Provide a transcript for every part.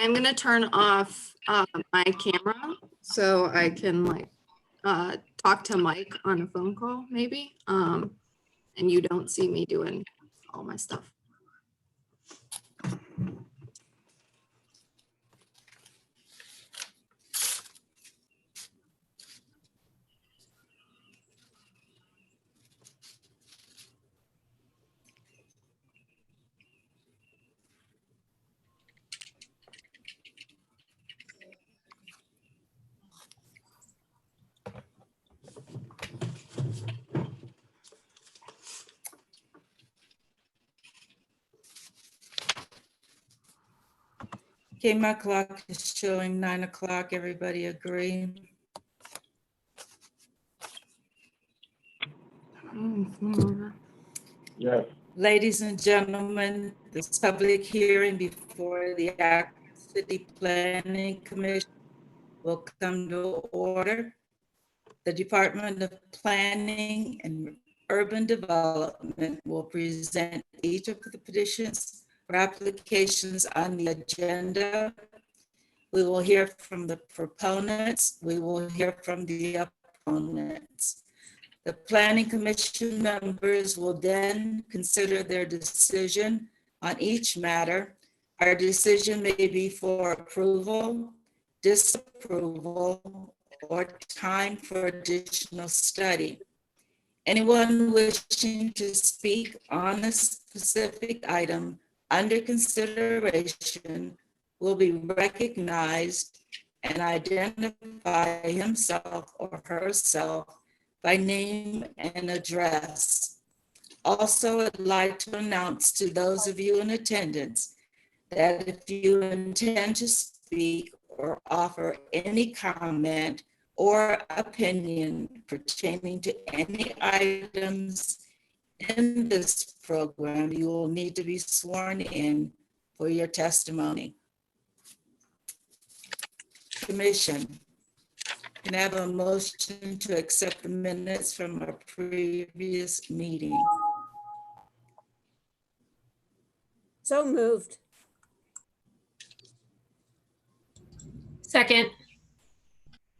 I'm gonna turn off my camera so I can like talk to Mike on a phone call maybe. And you don't see me doing all my stuff. Okay, my clock is showing 9 o'clock. Everybody agree? Yes. Ladies and gentlemen, this public hearing before the Akron City Planning Commission will come to order. The Department of Planning and Urban Development will present each of the petitions or applications on the agenda. We will hear from the proponents. We will hear from the opponents. The Planning Commission members will then consider their decision on each matter. Our decision may be for approval, disapproval, or time for additional study. Anyone wishing to speak on a specific item under consideration will be recognized and identify himself or herself by name and address. Also, I'd like to announce to those of you in attendance that if you intend to speak or offer any comment or opinion pertaining to any items in this program, you will need to be sworn in for your testimony. Commission, can I have a motion to accept the minutes from our previous meeting? So moved. Second.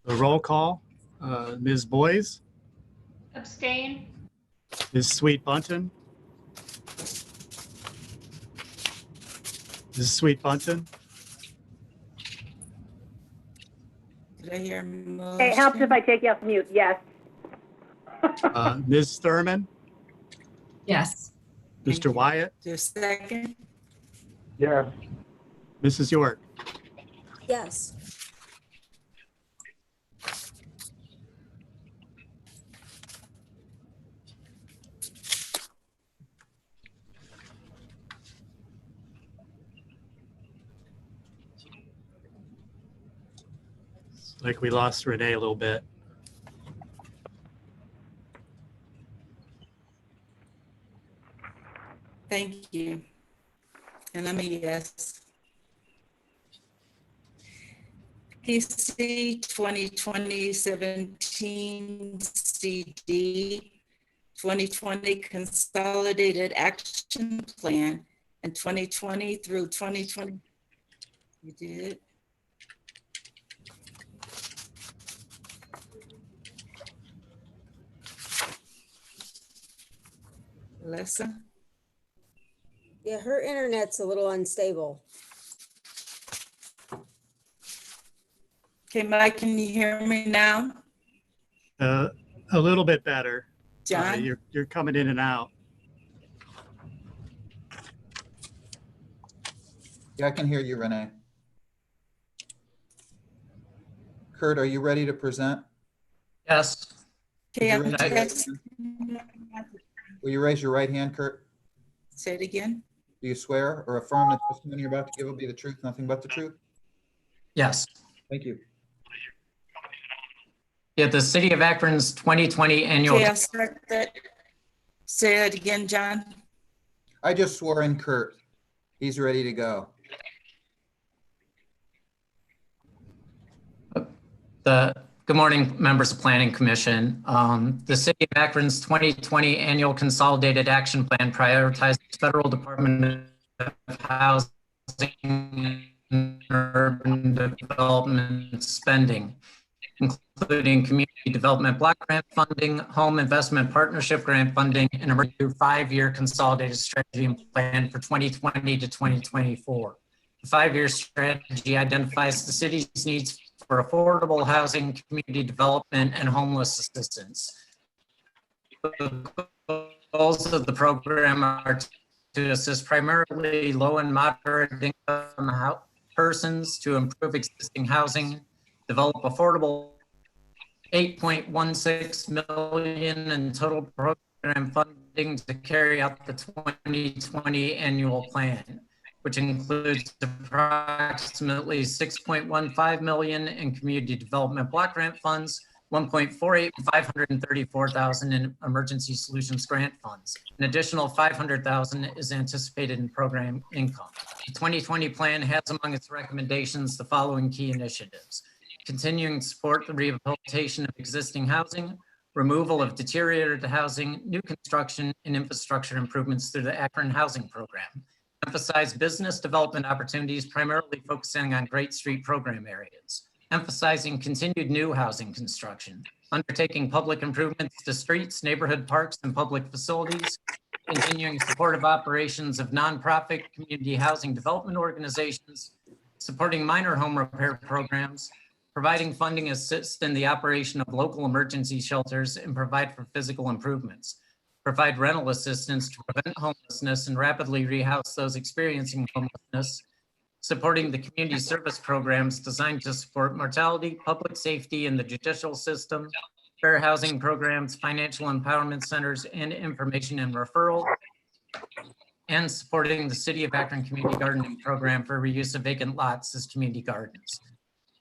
The roll call, Ms. Boyes, Abstain. Ms. Sweet Bunton. Ms. Sweet Bunton, Did I hear a motion? It helps if I take you off mute, yes. Ms. Thurman, Yes. Mr. Wyatt, Is there a second? Yes. Mrs. York. Yes. Like we lost Renee a little bit. Thank you. And I'm a yes. PC 2020-17 CD 2020 Consolidated Action Plan and 2020 through 2020. You did? Alyssa? Yeah, her internet's a little unstable. Okay, Mike, can you hear me now? A little bit better. John? You're coming in and out. Yeah, I can hear you, Renee. Kurt, are you ready to present? Yes. Okay, I'm Would you raise your right testing. hand? Will you raise your right hand, Kurt? Say it again. Do you swear or affirm the testimony you're about to give will be the truth, nothing but the truth? Yes. Thank you. Yeah, the City of Akron's 2020 annual. Okay, I'll start that. Say it again, John. I just swore in Kurt. He's ready to go. Good morning, members of Planning Commission. The City of Akron's 2020 annual consolidated action plan prioritizes federal Department of Housing and urban development spending, including community development block grant funding, home investment partnership grant funding, and a 5-year consolidated strategy and plan for 2020 to 2024. The 5-year strategy identifies the city's needs for affordable housing, community development, and homeless assistance. The goals of the program are to assist primarily low and moderate income persons to improve existing housing, develop affordable 8.16 million in total program funding to carry out the 2020 annual plan, which includes approximately 6.15 million in community development block grant funds, 1.48 and 534,000 in emergency solutions grant funds. An additional 500,000 is anticipated in program income. The 2020 plan has among its recommendations the following key initiatives: continuing to support the rehabilitation of existing housing, removal of deteriorated housing, new construction, and infrastructure improvements through the Akron Housing Program. Emphasize business development opportunities, primarily focusing on Great Street program areas. Emphasizing continued new housing construction. Undertaking public improvements to streets, neighborhood parks, and public facilities. Continuing supportive operations of nonprofit community housing development organizations. Supporting minor home repair programs. Providing funding assist in the operation of local emergency shelters and provide for physical improvements. Provide rental assistance to prevent homelessness and rapidly rehouse those experiencing homelessness. Supporting the community service programs designed to support mortality, public safety, and the judicial system, fair housing programs, financial empowerment centers, and information and referral. And supporting the City of Akron Community Gardening Program for reuse of vacant lots as community gardens.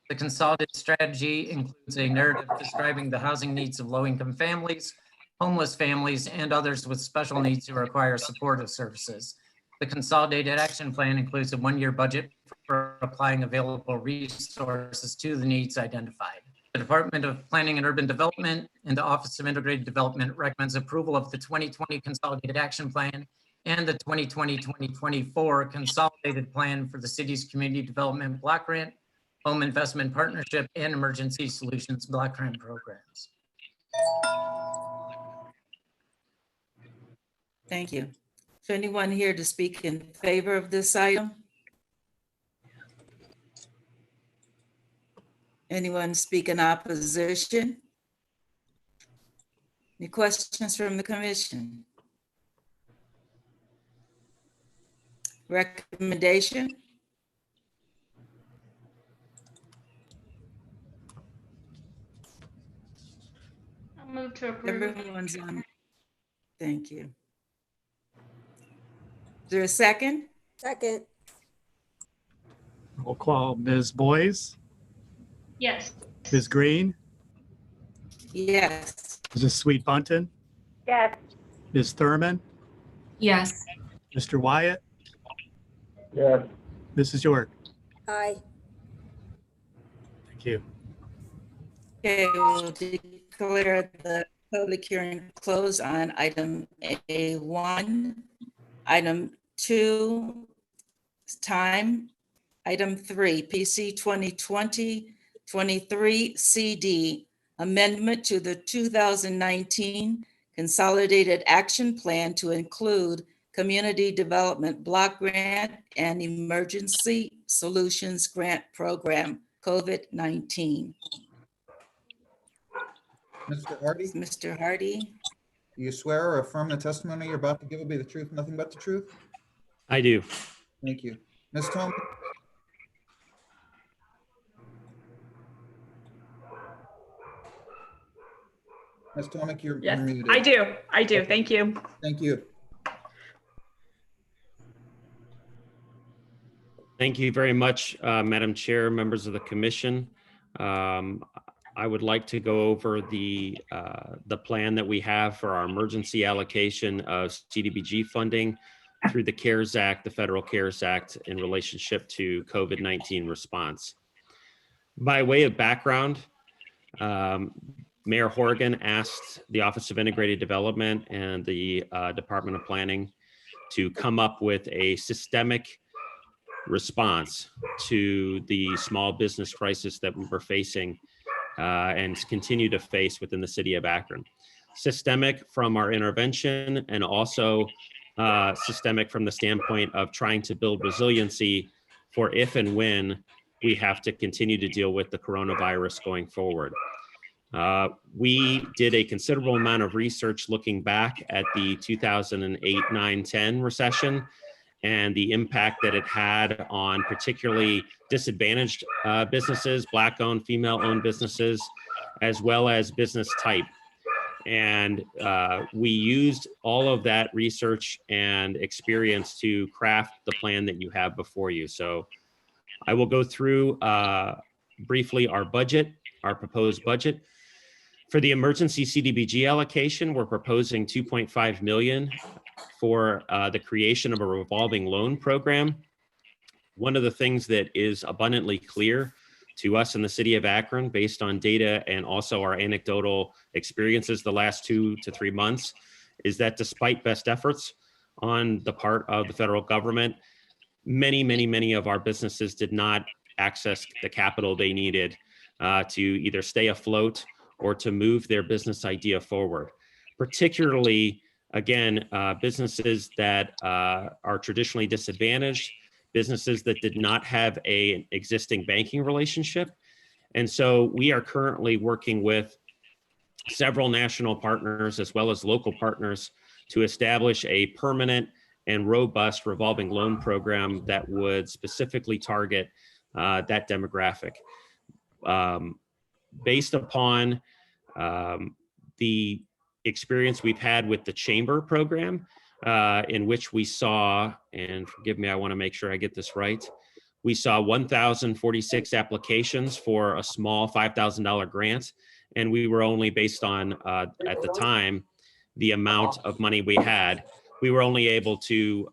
The consolidated strategy includes a narrative describing the housing needs of low-income families, homeless families, and others with special needs who require supportive services. The consolidated action plan includes a 1-year budget for applying available resources to the needs identified. The Department of Planning and Urban Development and the Office of Integrated Development recommends approval of the 2020 Consolidated Action Plan and the 2020-2024 Consolidated Plan for the city's Community Development Block Grant, Home Investment Partnership, and Emergency Solutions Block Grant programs. Thank you. Is anyone here to speak in favor of this item? Anyone speak in opposition? Any questions from the commission? Recommendation? I'll move to approve. Everyone's on. Thank you. Is there a second? Second, Roll call, Ms. Boyes, Yes. Ms. Green, Yes. Mrs. Sweet Bunton, yes, Ms. Thurman, Yes. Mr. Wyatt, yes, Mrs. York. aye. Thank you. Okay, we'll declare the public hearing closed on item A1. Item 2, time. Item 3, PC 2020-23 CD, amendment to the 2019 Consolidated Action Plan to include Community Development Block Grant and Emergency Solutions Grant Program, COVID-19. Mr. Hardy, do Mr. Hardy? you swear or affirm the testimony you're about to give will be the truth, nothing but the truth? I do. Thank you. Ms. Thomas? Ms. Tomic, you're Yes, muted. I do. I do. Thank you. Thank you. Thank you very much, Madam Chair, members of the commission. I would like to go over the plan that we have for our emergency allocation of CDBG funding through the CARES Act, the Federal CARES Act, in relationship to COVID-19 response. By way of background, Mayor Horgan asked the Office of Integrated Development and the Department of Planning to come up with a systemic response to the small business crisis that we were facing and continue to face within the city of Akron. Systemic from our intervention, and also systemic from the standpoint of trying to build resiliency for if and when we have to continue to deal with the coronavirus going forward. We did a considerable amount of research looking back at the 2008, 9, 10 recession and the impact that it had on particularly disadvantaged businesses, Black-owned, female-owned businesses, as well as business type. And we used all of that research and experience to craft the plan that you have before you. So I will go through briefly our budget, our proposed budget. For the emergency CDBG allocation, we're proposing $2.5 million for the creation of a revolving loan program. One of the things that is abundantly clear to us in the city of Akron, based on data and also our anecdotal experiences the last 2 to 3 months, is that despite best efforts on the part of the federal government, many of our businesses did not access the capital they needed to either stay afloat or to move their business idea forward. Particularly, again, businesses that are traditionally disadvantaged, businesses that did not have an existing banking relationship. And so we are currently working with several national partners as well as local partners to establish a permanent and robust revolving loan program that would specifically target that demographic. Based upon the experience we've had with the chamber program, in which we saw, and forgive me, I want to make sure I get this right, we saw 1,046 applications for a small $5,000 grant, and we were only based on, at the time, the amount of money we had, we were only able to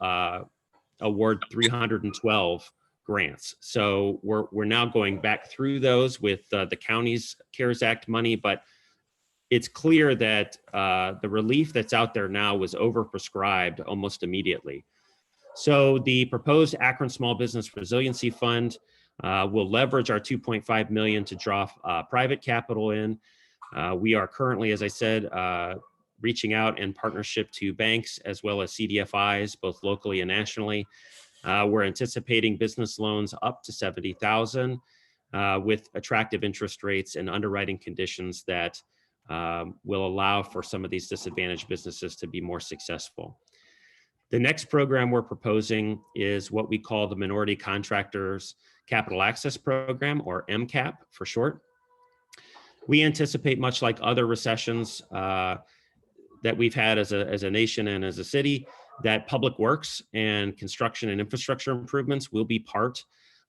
award 312 grants. So we're now going back through those with the county's CARES Act money, but it's clear that the relief that's out there now was overprescribed almost immediately. So the proposed Akron Small Business Resiliency Fund will leverage our $2.5 million to draw private capital in. We are currently, as I said, reaching out in partnership to banks as well as CDFIs, both locally and nationally. We're anticipating business loans up to $70,000 with attractive interest rates and underwriting conditions that will allow for some of these disadvantaged businesses to be more successful. The next program we're proposing is what we call the Minority Contractors Capital Access Program, or MCAP for short. We anticipate, much like other recessions that we've had as a nation and as a city, that public works and construction and infrastructure improvements will be part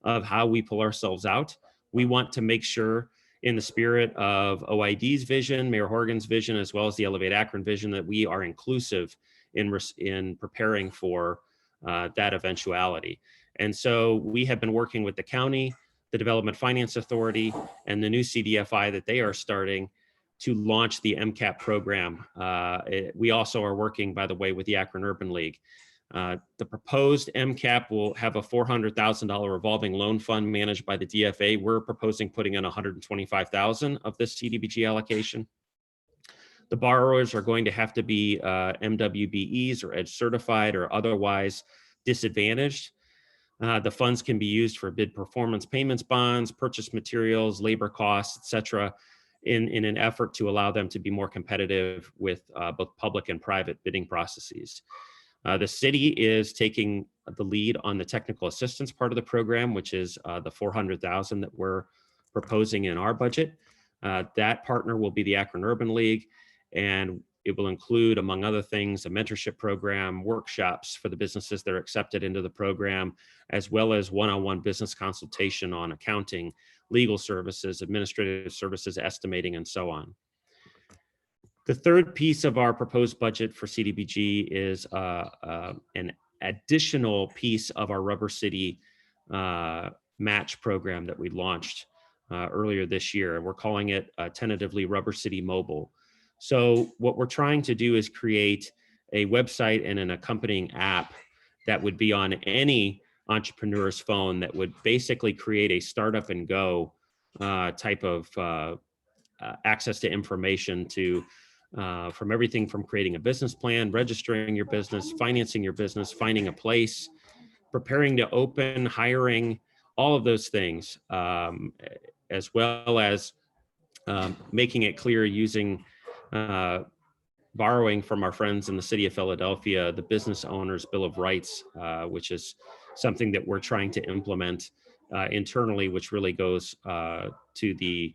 of how we pull ourselves out. We want to make sure, in the spirit of OID's vision, Mayor Horgan's vision, as well as the Elevate Akron vision, that we are inclusive in preparing for that eventuality. And so we have been working with the county, the Development Finance Authority, and the new CDFI that they are starting to launch the MCAP program. We also are working, by the way, with the Akron Urban League. The proposed MCAP will have a $400,000 revolving loan fund managed by the DFA. We're proposing putting in $125,000 of this CDBG allocation. The borrowers are going to have to be MWBEs or EDGE certified or otherwise disadvantaged. The funds can be used for bid performance payments bonds, purchase materials, labor costs, et cetera, in an effort to allow them to be more competitive with both public and private bidding processes. The city is taking the lead on the technical assistance part of the program, which is the $400,000 that we're proposing in our budget. That partner will be the Akron Urban League, and it will include, among other things, a mentorship program, workshops for the businesses that are accepted into the program, as well as one-on-one business consultation on accounting, legal services, administrative services, estimating, and so on. The third piece of our proposed budget for CDBG is an additional piece of our Rubber City match program that we launched earlier this year. We're calling it tentatively Rubber City Mobile. So what we're trying to do is create a website and an accompanying app that would be on any entrepreneur's phone that would basically create a startup and go type of access to information to from everything from creating a business plan, registering your business, financing your business, finding a place, preparing to open, hiring, all of those things, as well as making it clear using borrowing from our friends in the city of Philadelphia, the Business Owners Bill of Rights, which is something that we're trying to implement internally, which really goes to the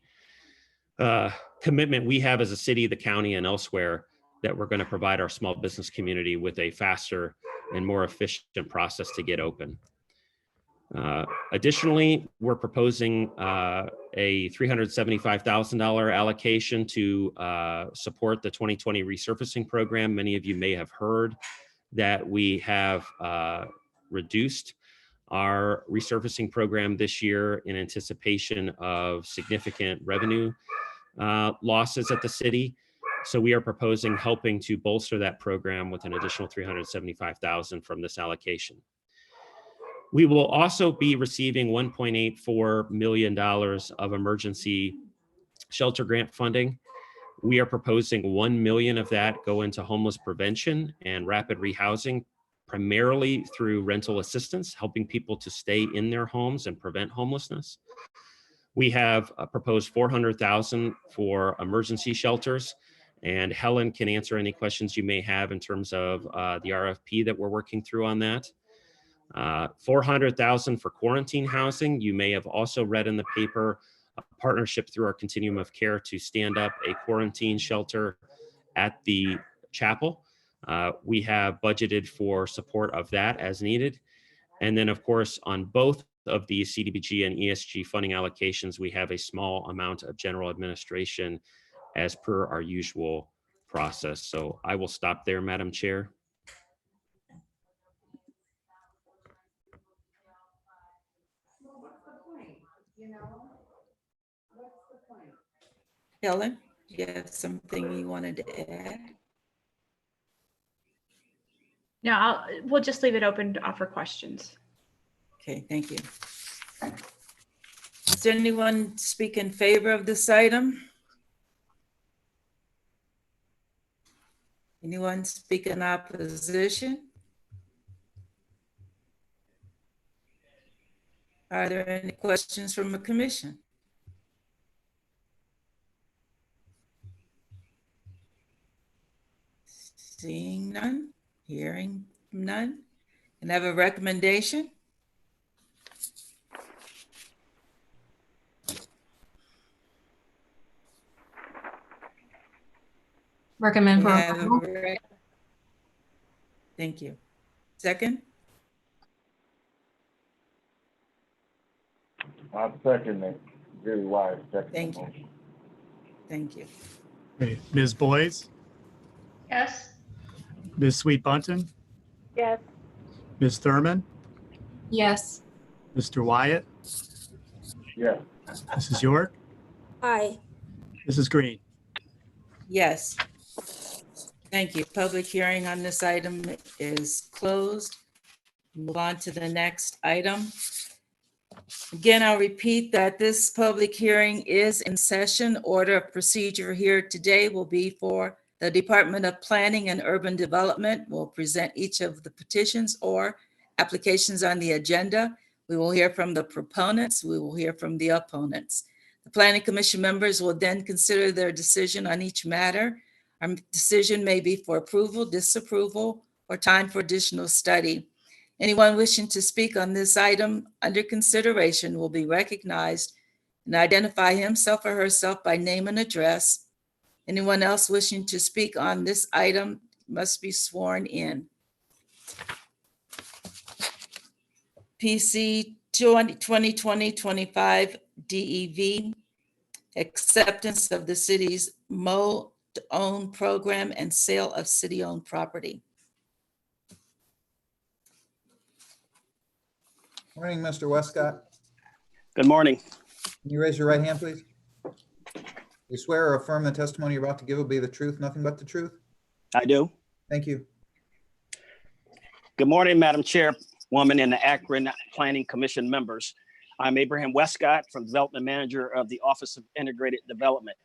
commitment we have as a city, the county, and elsewhere, that we're going to provide our small business community with a faster and more efficient process to get open. Additionally, we're proposing a $375,000 allocation to support the 2020 resurfacing program. Many of you may have heard that we have reduced our resurfacing program this year in anticipation of significant revenue losses at the city. So we are proposing helping to bolster that program with an additional $375,000 from this allocation. We will also be receiving $1.84 million of emergency shelter grant funding. We are proposing $1 million of that go into homeless prevention and rapid rehousing, primarily through rental assistance, helping people to stay in their homes and prevent homelessness. We have proposed $400,000 for emergency shelters, and Helen can answer any questions you may have in terms of the RFP that we're working through on that. $400,000 for quarantine housing. You may have also read in the paper a partnership through our Continuum of Care to stand up a quarantine shelter at the chapel. We have budgeted for support of that as needed. And then, of course, on both of these CDBG and ESG funding allocations, we have a small amount of general administration as per our usual process. So I will stop there, Madam Chair. Helen, you have something you wanted to add? No, we'll just leave it open to offer questions. Okay, thank you. Does anyone speak in favor of this item? Anyone speak in opposition? Are there any questions from the commission? Seeing none, hearing none, and have a recommendation? Recommend for We have a approval. Thank you. Second? I second it. Very wise. Thank you. Thank you. Okay, Ms. Boyes, Yes. Ms. Sweet Bunton, Yes. Ms. Thurman, Yes. Mr. Wyatt, Yes. Mrs. York, Aye. Mrs. Green. Yes. Thank you. Public hearing on this item is closed. Move on to the next item. Again, I'll repeat that this public hearing is in session. Order of procedure here today will be for the Department of Planning and Urban Development will present each of the petitions or applications on the agenda. We will hear from the proponents. We will hear from the opponents. The Planning Commission members will then consider their decision on each matter. Our decision may be for approval, disapproval, or time for additional study. Anyone wishing to speak on this item under consideration will be recognized and identify himself or herself by name and address. Anyone else wishing to speak on this item must be sworn in. PC 2020-25 DEV, acceptance of the city's mow-to-own program and sale of city-owned property. Morning, Mr. Westcott. Good morning. Can you raise your right hand, please? You swear or affirm the testimony you're about to give will be the truth, nothing but the truth? I do. Thank you. Good morning, Madam Chair, woman, and the Akron Planning Commission members. I'm Abraham Westcott, from Development Manager of the Office of Integrated Development.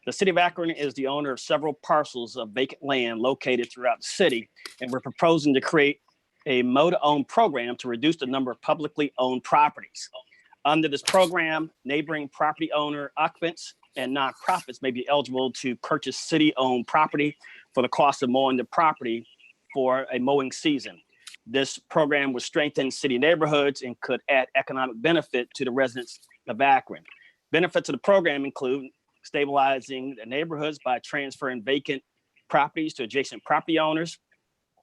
The City of Akron is the owner of several parcels of vacant land located throughout the city, and we're proposing to create a mow-to-own program to reduce the number of publicly owned properties. Under this program, neighboring property owner occupants and nonprofits may be eligible to purchase city-owned property for the cost of mowing the property for a mowing season. This program would strengthen city neighborhoods and could add economic benefit to the residents of Akron. Benefits of the program include stabilizing the neighborhoods by transferring vacant properties to adjacent property owners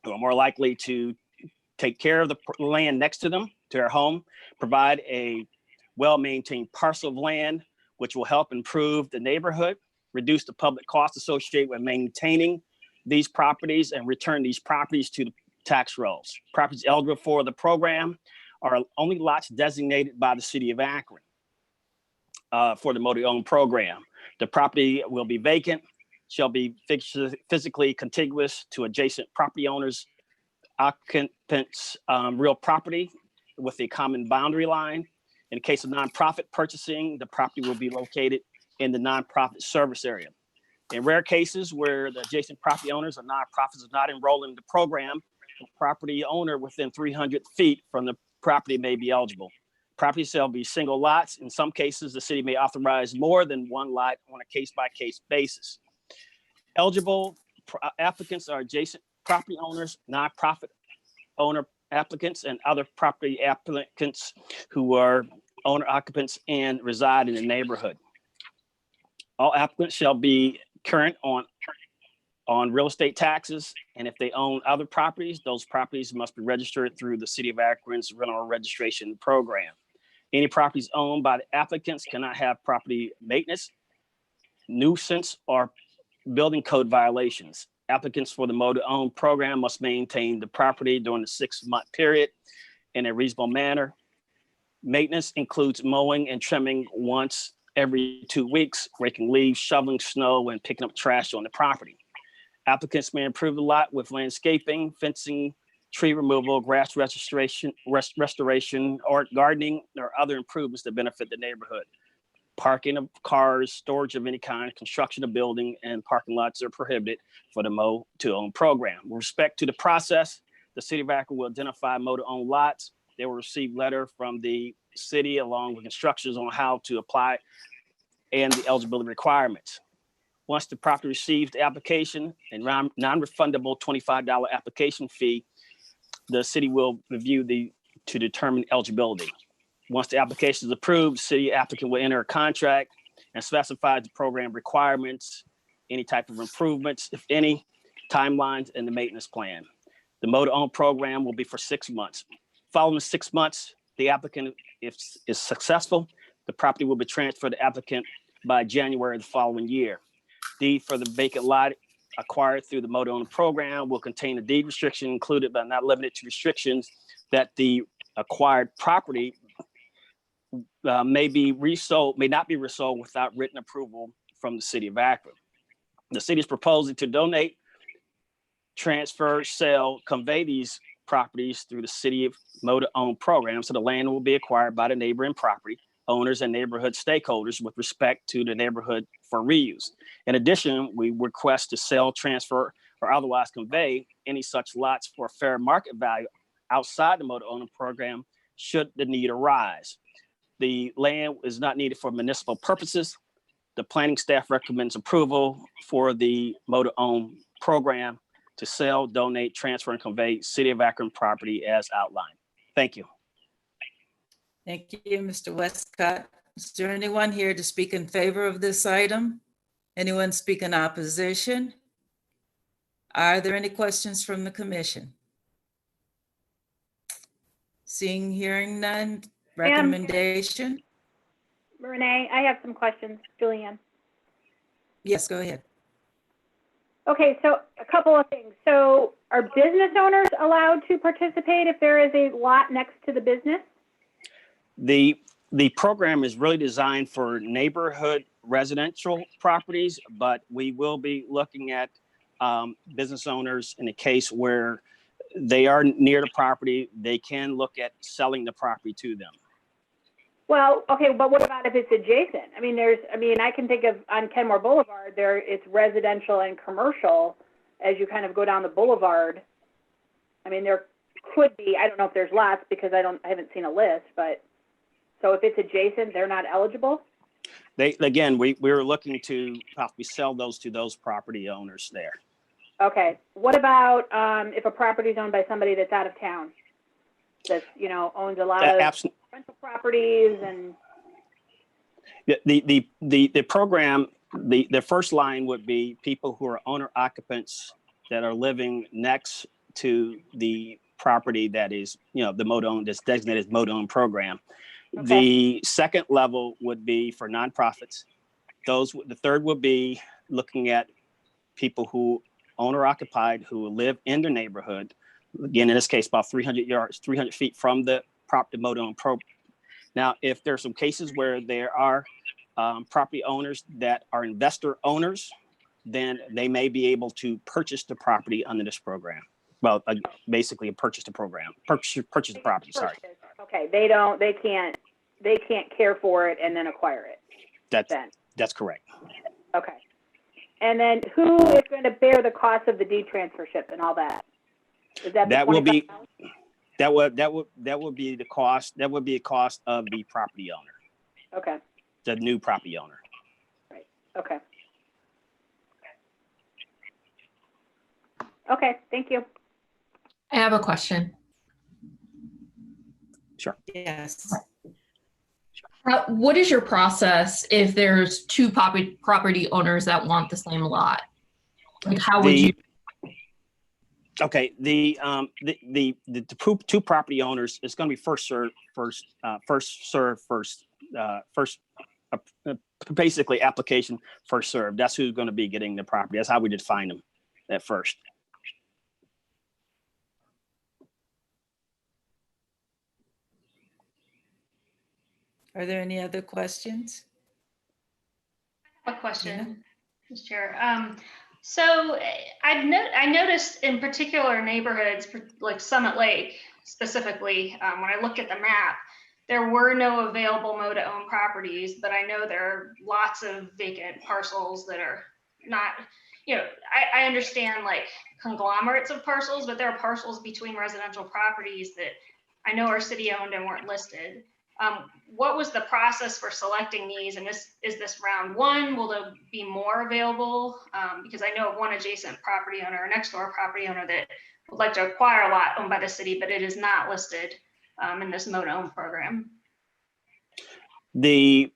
who are more likely to take care of the land next to them, to their home, provide a well-maintained parcel of land, which will help improve the neighborhood, reduce the public costs associated with maintaining these properties, and return these properties to the tax rolls. Properties eligible for the program are only lots designated by the City of Akron for the mow-to-own program. The property will be vacant, shall be physically contiguous to adjacent property owners, occupants' real property with a common boundary line. In the case of nonprofit purchasing, the property will be located in the nonprofit service area. In rare cases where the adjacent property owners or nonprofits are not enrolling in the program, the property owner within 300 feet from the property may be eligible. Property shall be single lots. In some cases, the city may authorize more than one lot on a case-by-case basis. Eligible applicants are adjacent property owners, nonprofit owner applicants, and other property applicants who are owner occupants and reside in the neighborhood. All applicants shall be current on real estate taxes, and if they own other properties, those properties must be registered through the City of Akron's rental registration program. Any properties owned by the applicants cannot have property maintenance, nuisance, or building code violations. Applicants for the mow-to-own program must maintain the property during the 6-month period in a reasonable manner. Maintenance includes mowing and trimming once every 2 weeks, raking leaves, shoveling snow, and picking up trash on the property. Applicants may improve the lot with landscaping, fencing, tree removal, grass restoration, or gardening, or other improvements that benefit the neighborhood. Parking of cars, storage of any kind, construction of building, and parking lots are prohibited for the mow-to-own program. With respect to the process, the City of Akron will identify mow-to-own lots. They will receive letter from the city along with instructions on how to apply and the eligibility requirements. Once the property receives the application and non-refundable $25 application fee, the city will review to determine eligibility. Once the application is approved, the city applicant will enter a contract and specify the program requirements, any type of improvements, if any, timelines, and the maintenance plan. The mow-to-own program will be for 6 months. Following 6 months, the applicant, if is successful, the property will be transferred to the applicant by January of the following year. Deed for the vacant lot acquired through the mow-to-own program will contain a deed restriction included but not limited to restrictions that the acquired property may not be resold without written approval from the City of Akron. The city is proposing to donate, transfer, sell, convey these properties through the City of mow-to-own program, so the land will be acquired by the neighboring property owners and neighborhood stakeholders with respect to the neighborhood for reuse. In addition, we request to sell, transfer, or otherwise convey any such lots for fair market value outside the mow-to-own program should the need arise. The land is not needed for municipal purposes. The planning staff recommends approval for the mow-to-own program to sell, donate, transfer, and convey City of Akron property as outlined. Thank you. Thank you, Mr. Westcott. Is there anyone here to speak in favor of this item? Anyone speak in opposition? Are there any questions from the commission? Seeing, hearing none, recommendation? Renee, I have some questions. Julianne. Yes, go ahead. Okay, so a couple of things. So are business owners allowed to participate if there is a lot next to the business? The program is really designed for neighborhood residential properties, but we will be looking at business owners in a case where they are near the property, they can look at selling the property to them. Well, okay, but what about if it's adjacent? I mean, I can think of on Kenmore Boulevard, it's residential and commercial as you kind of go down the boulevard. I mean, there could be, I don't know if there's lots because I haven't seen a list, but so if it's adjacent, they're not eligible? Again, we were looking to possibly sell those to those property owners there. Okay. What about if a property is owned by somebody that's out of town? That, owns a lot of rental properties and. The program, the first line would be people who are owner occupants that are living next to the property that is, the MODA-owned, that's designated as MODA-owned program. Okay. The second level would be for nonprofits. The third would be looking at people who owner occupied, who live in the neighborhood. Again, in this case, about 300 feet from the property MODA-owned program. Now, if there's some cases where there are property owners that are investor owners, then they may be able to purchase the property under this program. Well, basically purchase the program, purchase the property, sorry. Okay, they can't care for it and then acquire it. That's correct. Okay. And then who is going to bear the cost of the deed transfership and all that? Is that will be that would be the cost. That would be a cost of the property owner. Okay. The new property owner. Right. Okay. Okay. Thank you. I have a question. Sure. Yes. What is your process if there's two property owners that want the same lot? Like, how would you? Okay, the two property owners is going to be first basically application first served. That's who's going to be getting the property. That's how we define them at first. Are there any other questions? A question, Mr. Chair. So I noticed in particular neighborhoods, like Summit Lake specifically, when I look at the map, there were no available MODA-owned properties, but I know there are lots of vacant parcels that are not, I understand like conglomerates of parcels, but there are parcels between residential properties that I know are city-owned and weren't listed. What was the process for selecting these? And is this round one? Will there be more available? Because I know of one adjacent property owner, or next door property owner that would like to acquire a lot owned by the city, but it is not listed in this MODA-owned program. The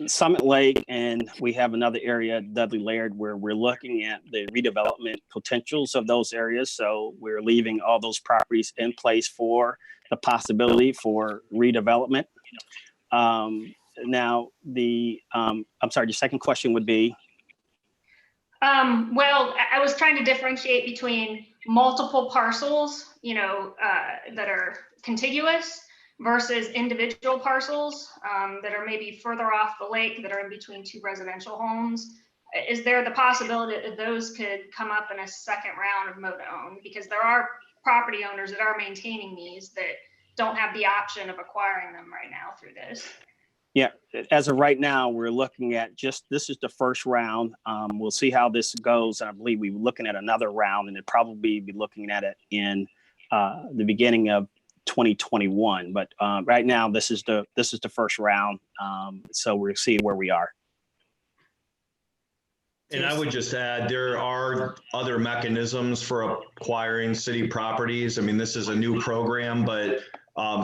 Summit Lake, and we have another area, Dudley Laird, where we're looking at the redevelopment potentials of those areas. So we're leaving all those properties in place for the possibility for redevelopment. Now, I'm sorry, the second question would be? Well, I was trying to differentiate between multiple parcels, that are contiguous versus individual parcels that are maybe further off the lake that are in between two residential homes. Is there the possibility that those could come up in a second round of MODA-owned? Because there are property owners that are maintaining these that don't have the option of acquiring them right now through this. Yeah, as of right now, we're looking at this is the first round. We'll see how this goes. I believe we're looking at another round, and it'd probably be looking at it in the beginning of 2021. But right now, this is the first round. So we'll see where we are. And I would just add, there are other mechanisms for acquiring city properties. I mean, this is a new program, but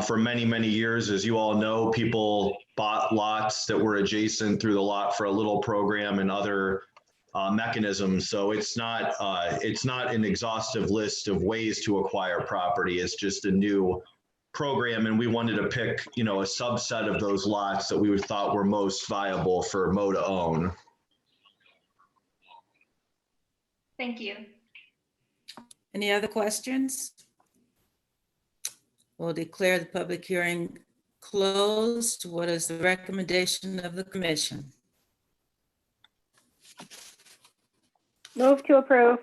for many, many years, as you all know, people bought lots that were adjacent through the lot for a little program and other mechanisms. So it's not an exhaustive list of ways to acquire property. It's just a new program, and we wanted to pick, a subset of those lots that we thought were most viable for MODA-owned. Thank you. Any other questions? We'll declare the public hearing closed. What is the recommendation of the commission? Move to approve.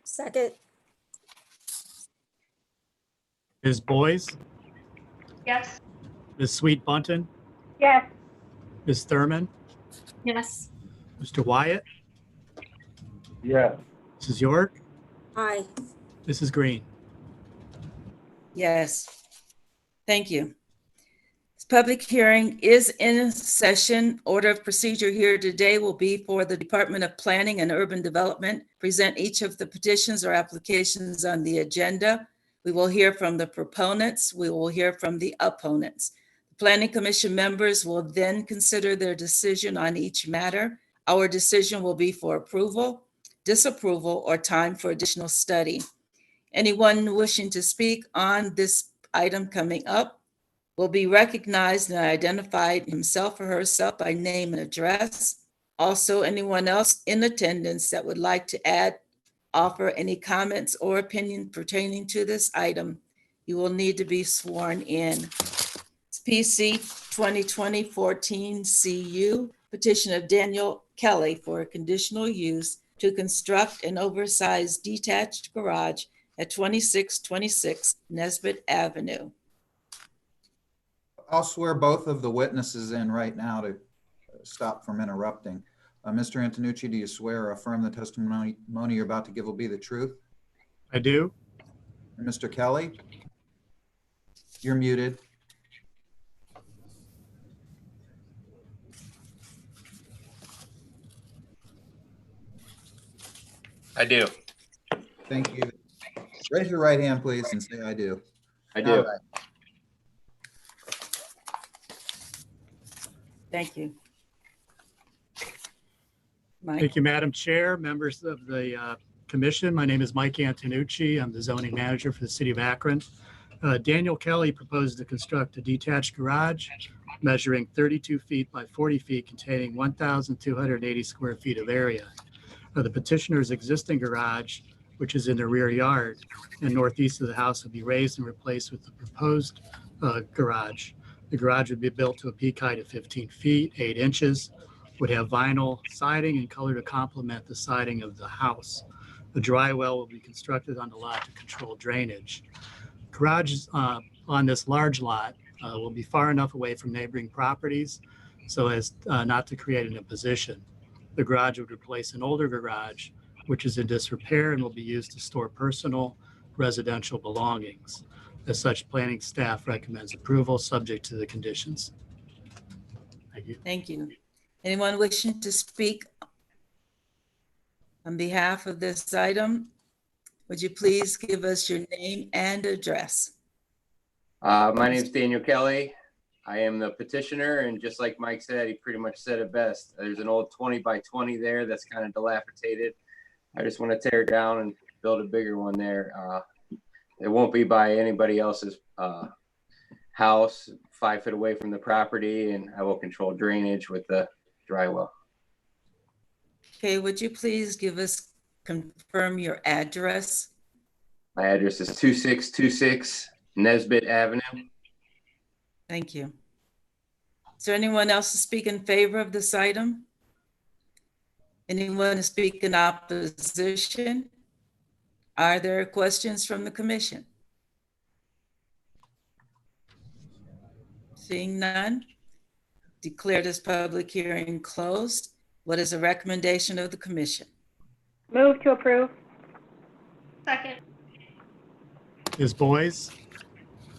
Second. Ms. Boys, Yes. Ms. Sweet Bunton, Yes. Ms. Thurman, Yes. Mr. Wyatt, Yes. Mrs. York, Aye. Mrs. Green. Yes. Thank you. This public hearing is in session. Order of procedure here today will be for the Department of Planning and Urban Development. Present each of the petitions or applications on the agenda. We will hear from the proponents. We will hear from the opponents. The Planning Commission members will then consider their decision on each matter. Our decision will be for approval, disapproval, or time for additional study. Anyone wishing to speak on this item coming up will be recognized and identified himself or herself by name and address. Also, anyone else in attendance that would like to add, offer any comments or opinion pertaining to this item, you will need to be sworn in. It's PC 2020-14 CU, petition of Daniel Kelly for a conditional use to construct an oversized detached garage at 2626 Nesbitt Avenue. I'll swear both of the witnesses in right now to stop from interrupting. Mr. Antonucci, do you swear or affirm the testimony you're about to give will be the truth? I do. And Mr. Kelly? You're muted. I do. Thank you. Raise your right hand, please, and say I do. I do. All right. Thank you. Mike? Thank you, Madam Chair, members of the commission. My name is Mike Antonucci. I'm the zoning manager for the city of Akron. Daniel Kelly proposed to construct a detached garage measuring 32 feet by 40 feet containing 1,280 square feet of area. The petitioner's existing garage, which is in the rear yard and northeast of the house, will be raised and replaced with the proposed garage. The garage would be built to a peak height of 15 feet, 8 inches, would have vinyl siding and color to complement the siding of the house. The dry well will be constructed on the lot to control drainage. Garages on this large lot will be far enough away from neighboring properties so as not to create an imposition. The garage would replace an older garage, which is in disrepair and will be used to store personal residential belongings. As such, planning staff recommends approval subject to the conditions. Thank you. Thank you. Anyone wishing to speak on behalf of this item? Would you please give us your name and address? My name is Daniel Kelly. I am the petitioner, and just like Mike said, he pretty much said it best. There's an old 20 by 20 there that's kind of dilapidated. I just want to tear it down and build a bigger one there. It won't be by anybody else's house, 5 feet away from the property, and I will control drainage with the dry well. Okay, would you please confirm your address? My address is 2626 Nesbitt Avenue. Thank you. Is there anyone else to speak in favor of this item? Anyone to speak in opposition? Are there questions from the commission? Seeing none, declare this public hearing closed. What is the recommendation of the commission? Move to approve. Second. Ms. Boys,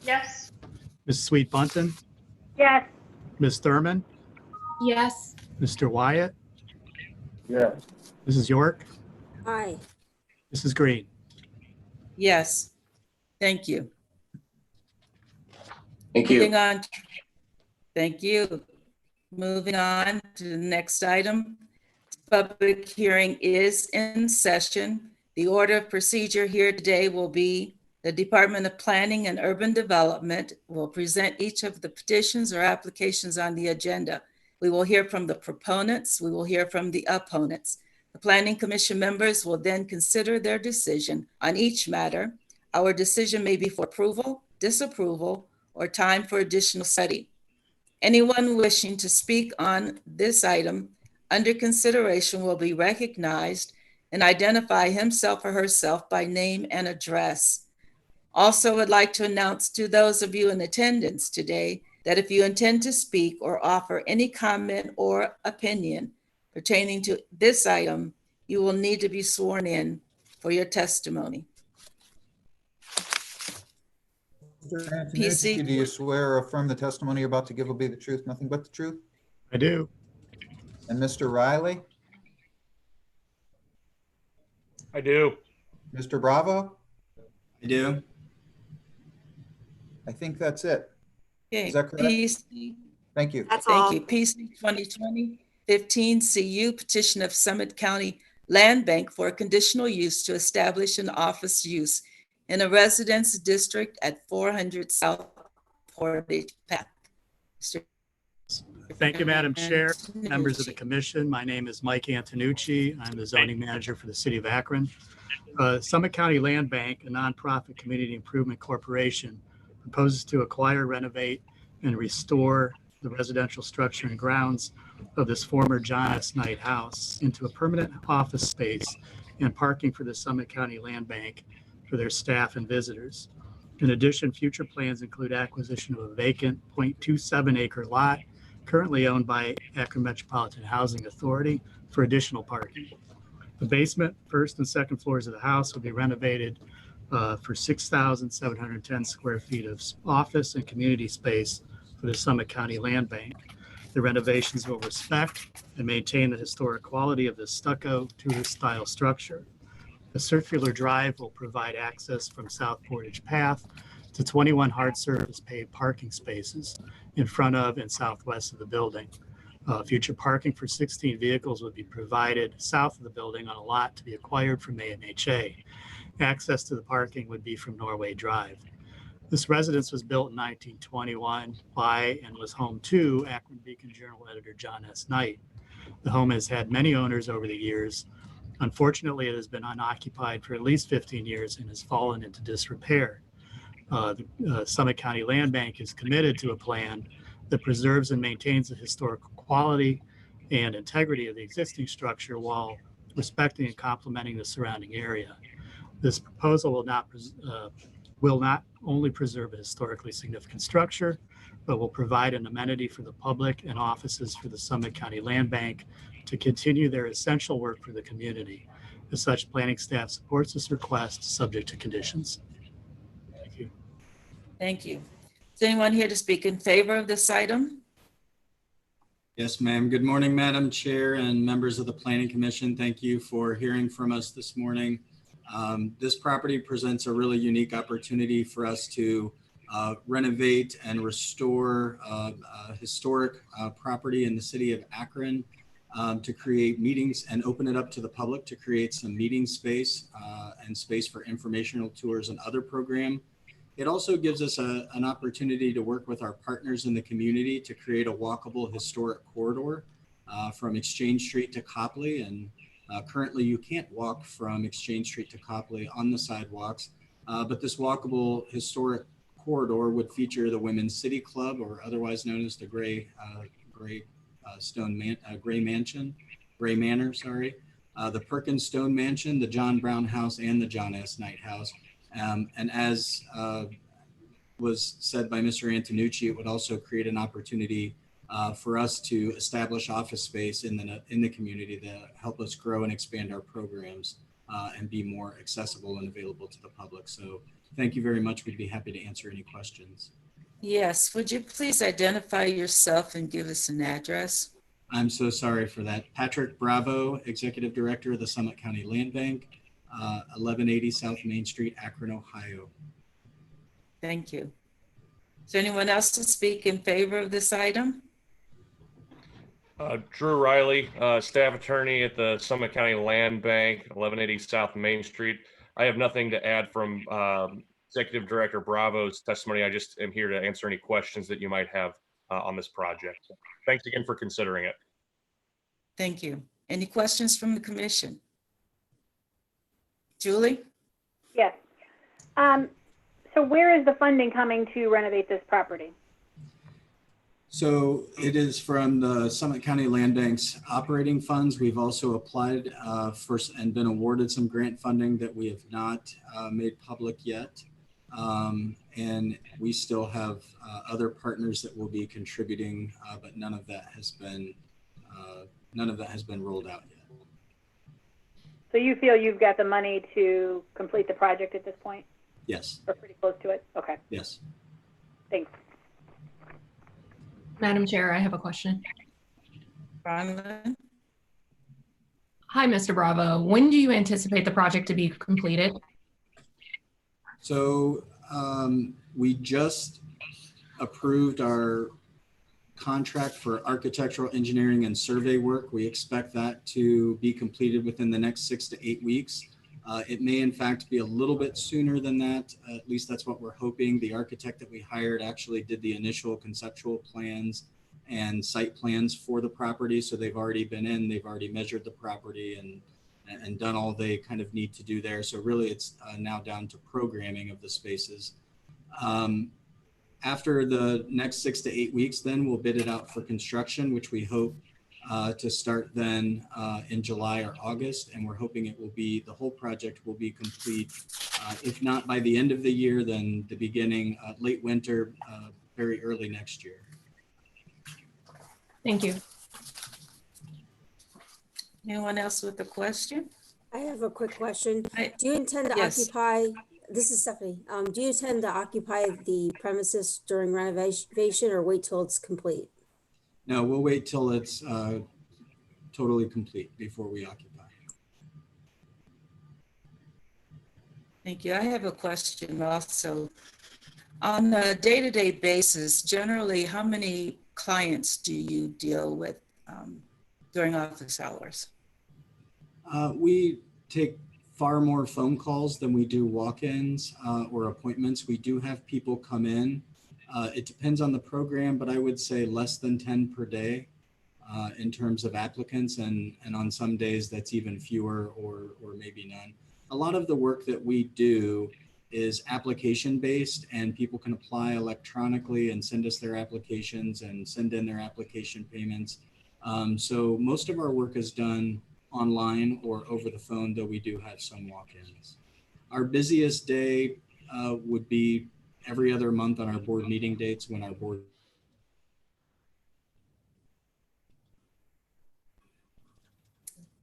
Yes. Ms. Sweet Bunton, Yes. Ms. Thurman, Yes. Mr. Wyatt, Yes. Mrs. York, Aye. Mrs. Green. Yes. Thank you. Thank you. Moving on. Thank you. Moving on to the next item. Public hearing is in session. The order of procedure here today will be the Department of Planning and Urban Development will present each of the petitions or applications on the agenda. We will hear from the proponents. We will hear from the opponents. The Planning Commission members will then consider their decision on each matter. Our decision may be for approval, disapproval, or time for additional study. Anyone wishing to speak on this item under consideration will be recognized and identify himself or herself by name and address. Also, would like to announce to those of you in attendance today that if you intend to speak or offer any comment or opinion pertaining to this item, you will need to be sworn in for your testimony. Mr. Antonucci, PC. do you swear or affirm the testimony you're about to give will be the truth, nothing but the truth? I do. And Mr. Riley? I do. Mr. Bravo? I do. I think that's it. Okay, Is that correct? PC. Thank you. That's all. Thank you. PC 2020-15 CU petition of Summit County Land Bank for a conditional use to establish an office use in a residence district at 400 South Portage Path. Mr. Thank you, Madam Chair, members of the commission. My name is Mike Antonucci. I'm the zoning manager for the city of Akron. Summit County Land Bank, a nonprofit community improvement corporation, proposes to acquire, renovate, and restore the residential structure and grounds of this former John S. Knight house into a permanent office space and parking for the Summit County Land Bank for their staff and visitors. In addition, future plans include acquisition of a vacant 0.27 acre lot currently owned by Akron Metropolitan Housing Authority for additional parking. The basement, first and second floors of the house will be renovated for 6,710 square feet of office and community space for the Summit County Land Bank. The renovations will respect and maintain the historic quality of the stucco Tudor style structure. The circular drive will provide access from South Portage Path to 21 hard surface paved parking spaces in front of and southwest of the building. Future parking for 16 vehicles would be provided south of the building on a lot to be acquired from AMHA. Access to the parking would be from Norway Drive. This residence was built in 1921 by and was home to Akron Beacon Journal editor John S. Knight. The home has had many owners over the years. Unfortunately, it has been unoccupied for at least 15 years and has fallen into disrepair. The Summit County Land Bank is committed to a plan that preserves and maintains the historical quality and integrity of the existing structure while respecting and complementing the surrounding area. This proposal will not only preserve a historically significant structure, but will provide an amenity for the public and offices for the Summit County Land Bank to continue their essential work for the community. As such, planning staff supports this request, subject to conditions. Thank you. Thank you. Is anyone here to speak in favor of this item? Yes, ma'am. Good morning, Madam Chair and members of the Planning Commission. Thank you for hearing from us this morning. This property presents a really unique opportunity for us to renovate and restore a historic property in the city of Akron, to create meetings and open it up to the public to create some meeting space and space for informational tours and other program. It also gives us an opportunity to work with our partners in the community to create a walkable historic corridor from Exchange Street to Copley. And currently you can't walk from Exchange Street to Copley on the sidewalks, but this walkable historic corridor would feature the Women's City Club, or otherwise known as the Gray Manor, the Perkins Stone Mansion, the John Brown House, and the John S. Knight House. And as was said by Mr. Antonucci, it would also create an opportunity for us to establish office space in the community to help us grow and expand our programs and be more accessible and available to the public. So thank you very much. We'd be happy to answer any questions. Yes, would you please identify yourself and give us an address? I'm so sorry for that. Patrick Bravo, Executive Director of the Summit County Land Bank, 1180 South Main Street, Akron, Ohio. Thank you. Is there anyone else to speak in favor of this item? Drew Riley, staff attorney at the Summit County Land Bank, 1180 South Main Street. I have nothing to add from Executive Director Bravo's testimony. I just am here to answer any questions that you might have on this project. Thanks again for considering it. Thank you. Any questions from the commission? Julie? Yes. So where is the funding coming to renovate this property? So it is from the Summit County Land Bank's operating funds. We've also applied for and been awarded some grant funding that we have not made public yet. And we still have other partners that will be contributing, but none of that has been rolled out yet. So you feel you've got the money to complete the project at this point? Yes. Or pretty close to it? Okay, Yes. thanks. Madam Chair, I have a question. Bronwyn? Hi, Mr. Bravo. When do you anticipate the project to be completed? So we just approved our contract for architectural engineering and survey work. We expect that to be completed within the next 6 to 8 weeks. It may in fact be a little bit sooner than that. At least that's what we're hoping. The architect that we hired actually did the initial conceptual plans and site plans for the property. So they've already been in, they've already measured the property and done all they kind of need to do there. So really it's now down to programming of the spaces. After the next 6 to 8 weeks, then we'll bid it out for construction, which we hope to start then in July or August. And we're hoping it will be, the whole project will be complete, if not by the end of the year, then the beginning, late winter, very early next year. Thank you. Anyone else with a question? I have a quick question. Do you intend to Yes. occupy, this is Stephanie, do you intend to occupy the premises during renovation or wait till it's complete? No, we'll wait till it's totally complete before we occupy. Thank you. I have a question also. On a day-to-day basis, generally, how many clients do you deal with during office hours? We take far more phone calls than we do walk-ins or appointments. We do have people come in. It depends on the program, but I would say less than 10 per day in terms of applicants. And on some days that's even fewer or maybe none. A lot of the work that we do is application-based, and people can apply electronically and send us their applications and send in their application payments. So most of our work is done online or over the phone, though we do have some walk-ins. Our busiest day would be every other month on our board meeting dates when our board.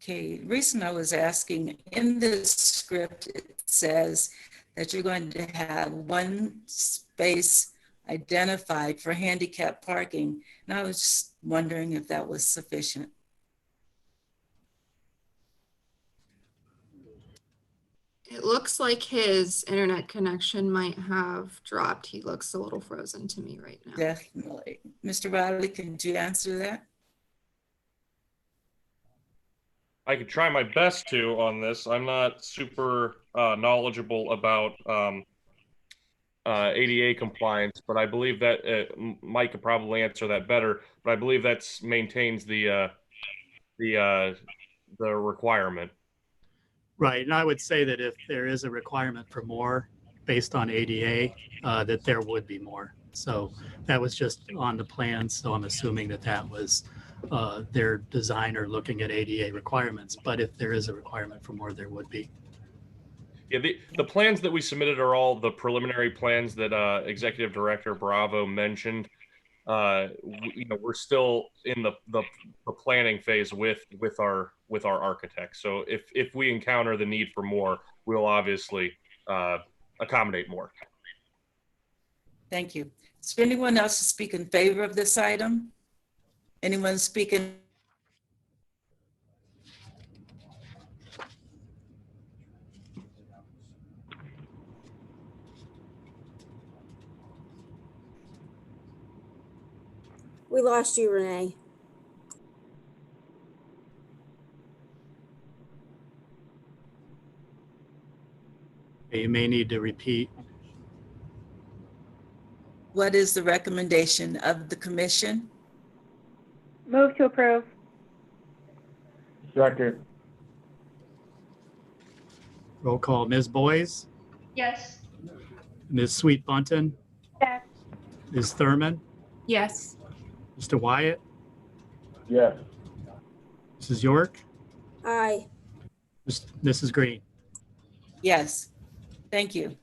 Okay, the reason I was asking, in this script, it says that you're going to have one space identified for handicap parking. And I was just wondering if that was sufficient. It looks like his internet connection might have dropped. He looks a little frozen to me right now. Definitely. Mr. Riley, can you answer that? I could try my best to on this. I'm not super knowledgeable about ADA compliance, but I believe that Mike could probably answer that better. But I believe that's maintains the requirement. Right, and I would say that if there is a requirement for more based on ADA, that there would be more. So that was just on the plan, so I'm assuming that that was their designer looking at ADA requirements. But if there is a requirement for more, there would be. Yeah, the plans that we submitted are all the preliminary plans that Executive Director Bravo mentioned. We're still in the planning phase with our architect. So if we encounter the need for more, we'll obviously accommodate more. Thank you. Is there anyone else to speak in favor of this item? Anyone speaking? We lost you, Renee. You may need to repeat. What is the recommendation of the commission? Move to approve. Second. Roll call, Ms. Boyes, Yes. Ms. Sweet Bunton, Yes. Ms. Thurman, Yes. Mr. Wyatt, Yes. Mrs. York, Aye. Mrs. Green. Yes. Thank you.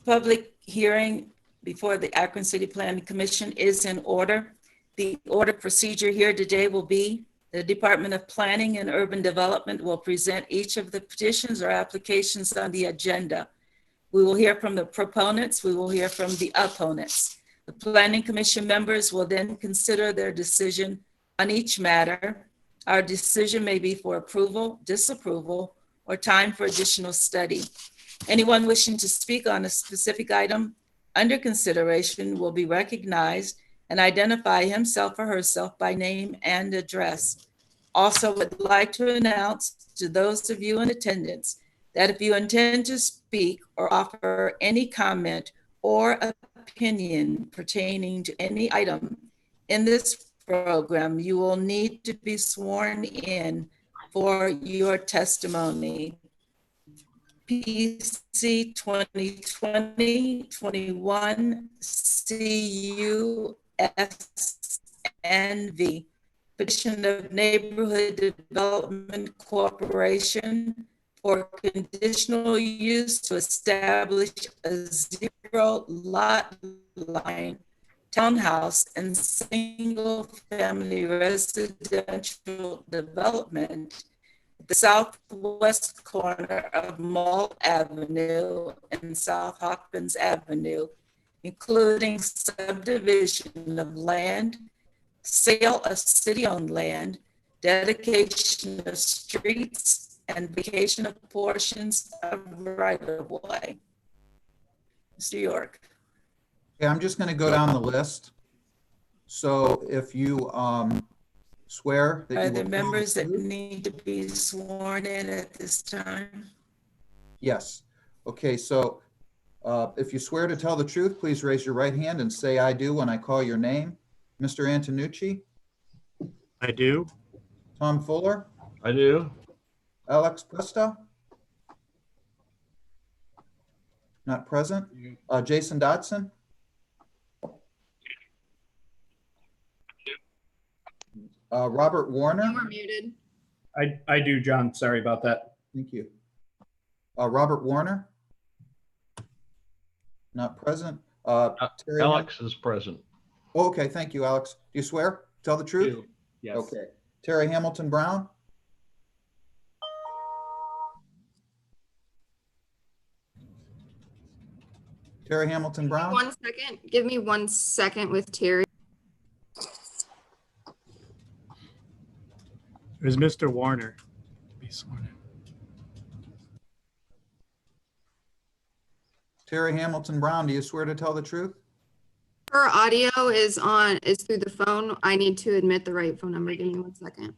public hearing before the Akron City Planning Commission is in order. The order procedure here today will be the Department of Planning and Urban Development will present each of the petitions or applications on the agenda. We will hear from the proponents. We will hear from the opponents. The Planning Commission members will then consider their decision on each matter. Our decision may be for approval, disapproval, or time for additional study. Anyone wishing to speak on a specific item under consideration will be recognized and identify himself or herself by name and address. Also would like to announce to those of you in attendance that if you intend to speak or offer any comment or opinion pertaining to any item in this program, you will need to be sworn in for your testimony. PC 2020-21 CUSNV, petition of Neighborhood Development Corporation for conditional use to establish a zero lot line townhouse and single-family residential development at the southwest corner of Mall Avenue and South Hopkins Avenue, including subdivision of land, sale of city-owned land, dedication of streets, and vacation of portions of right-of-way. Mr. York. Okay, I'm just going to go down the list. So if you swear that Are you there will members that need to be sworn in at this time? Yes. Okay, so if you swear to tell the truth, please raise your right hand and say "I do" when I call your name. Mr. Antonucci? I do. Tom Fuller? I do. Alex Pusta? Not present. Jason Dotson? Robert Warner? You were muted. I do, John. Sorry about that. Thank you. Robert Warner? Not present. Terry Alex is present. Oh, okay, thank you, Alex. Do you swear? Tell the truth? Yes. Okay. Terry Hamilton Brown? Terry Hamilton Brown? 1 second. Give me 1 second with Terry. There's Mr. Warner. Be sworn in. Terry Hamilton Brown, do you swear to tell the truth? Her audio is through the phone. I need to admit the right phone number. Give me 1 second.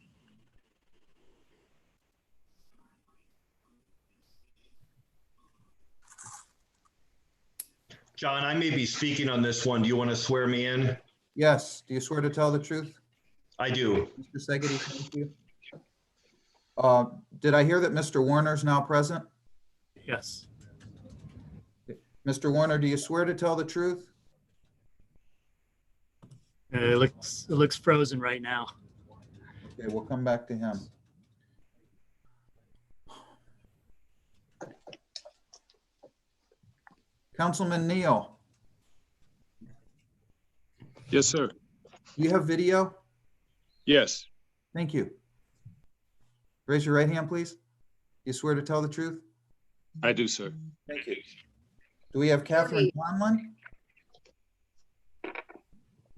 John, I may be speaking on this one. Do you want to swear me in? Yes. Do you swear to tell the truth? I do. Mr. Segedy, thank you. Did I hear that Mr. Warner is now present? Yes. Mr. Warner, do you swear to tell the truth? It looks frozen right now. Okay, we'll come back to him. Councilman Neal. Yes, sir. Do you have video? Yes. Thank you. Raise your right hand, please. You swear to tell the truth? I do, sir. Thank you. Do we have Catherine Conlon?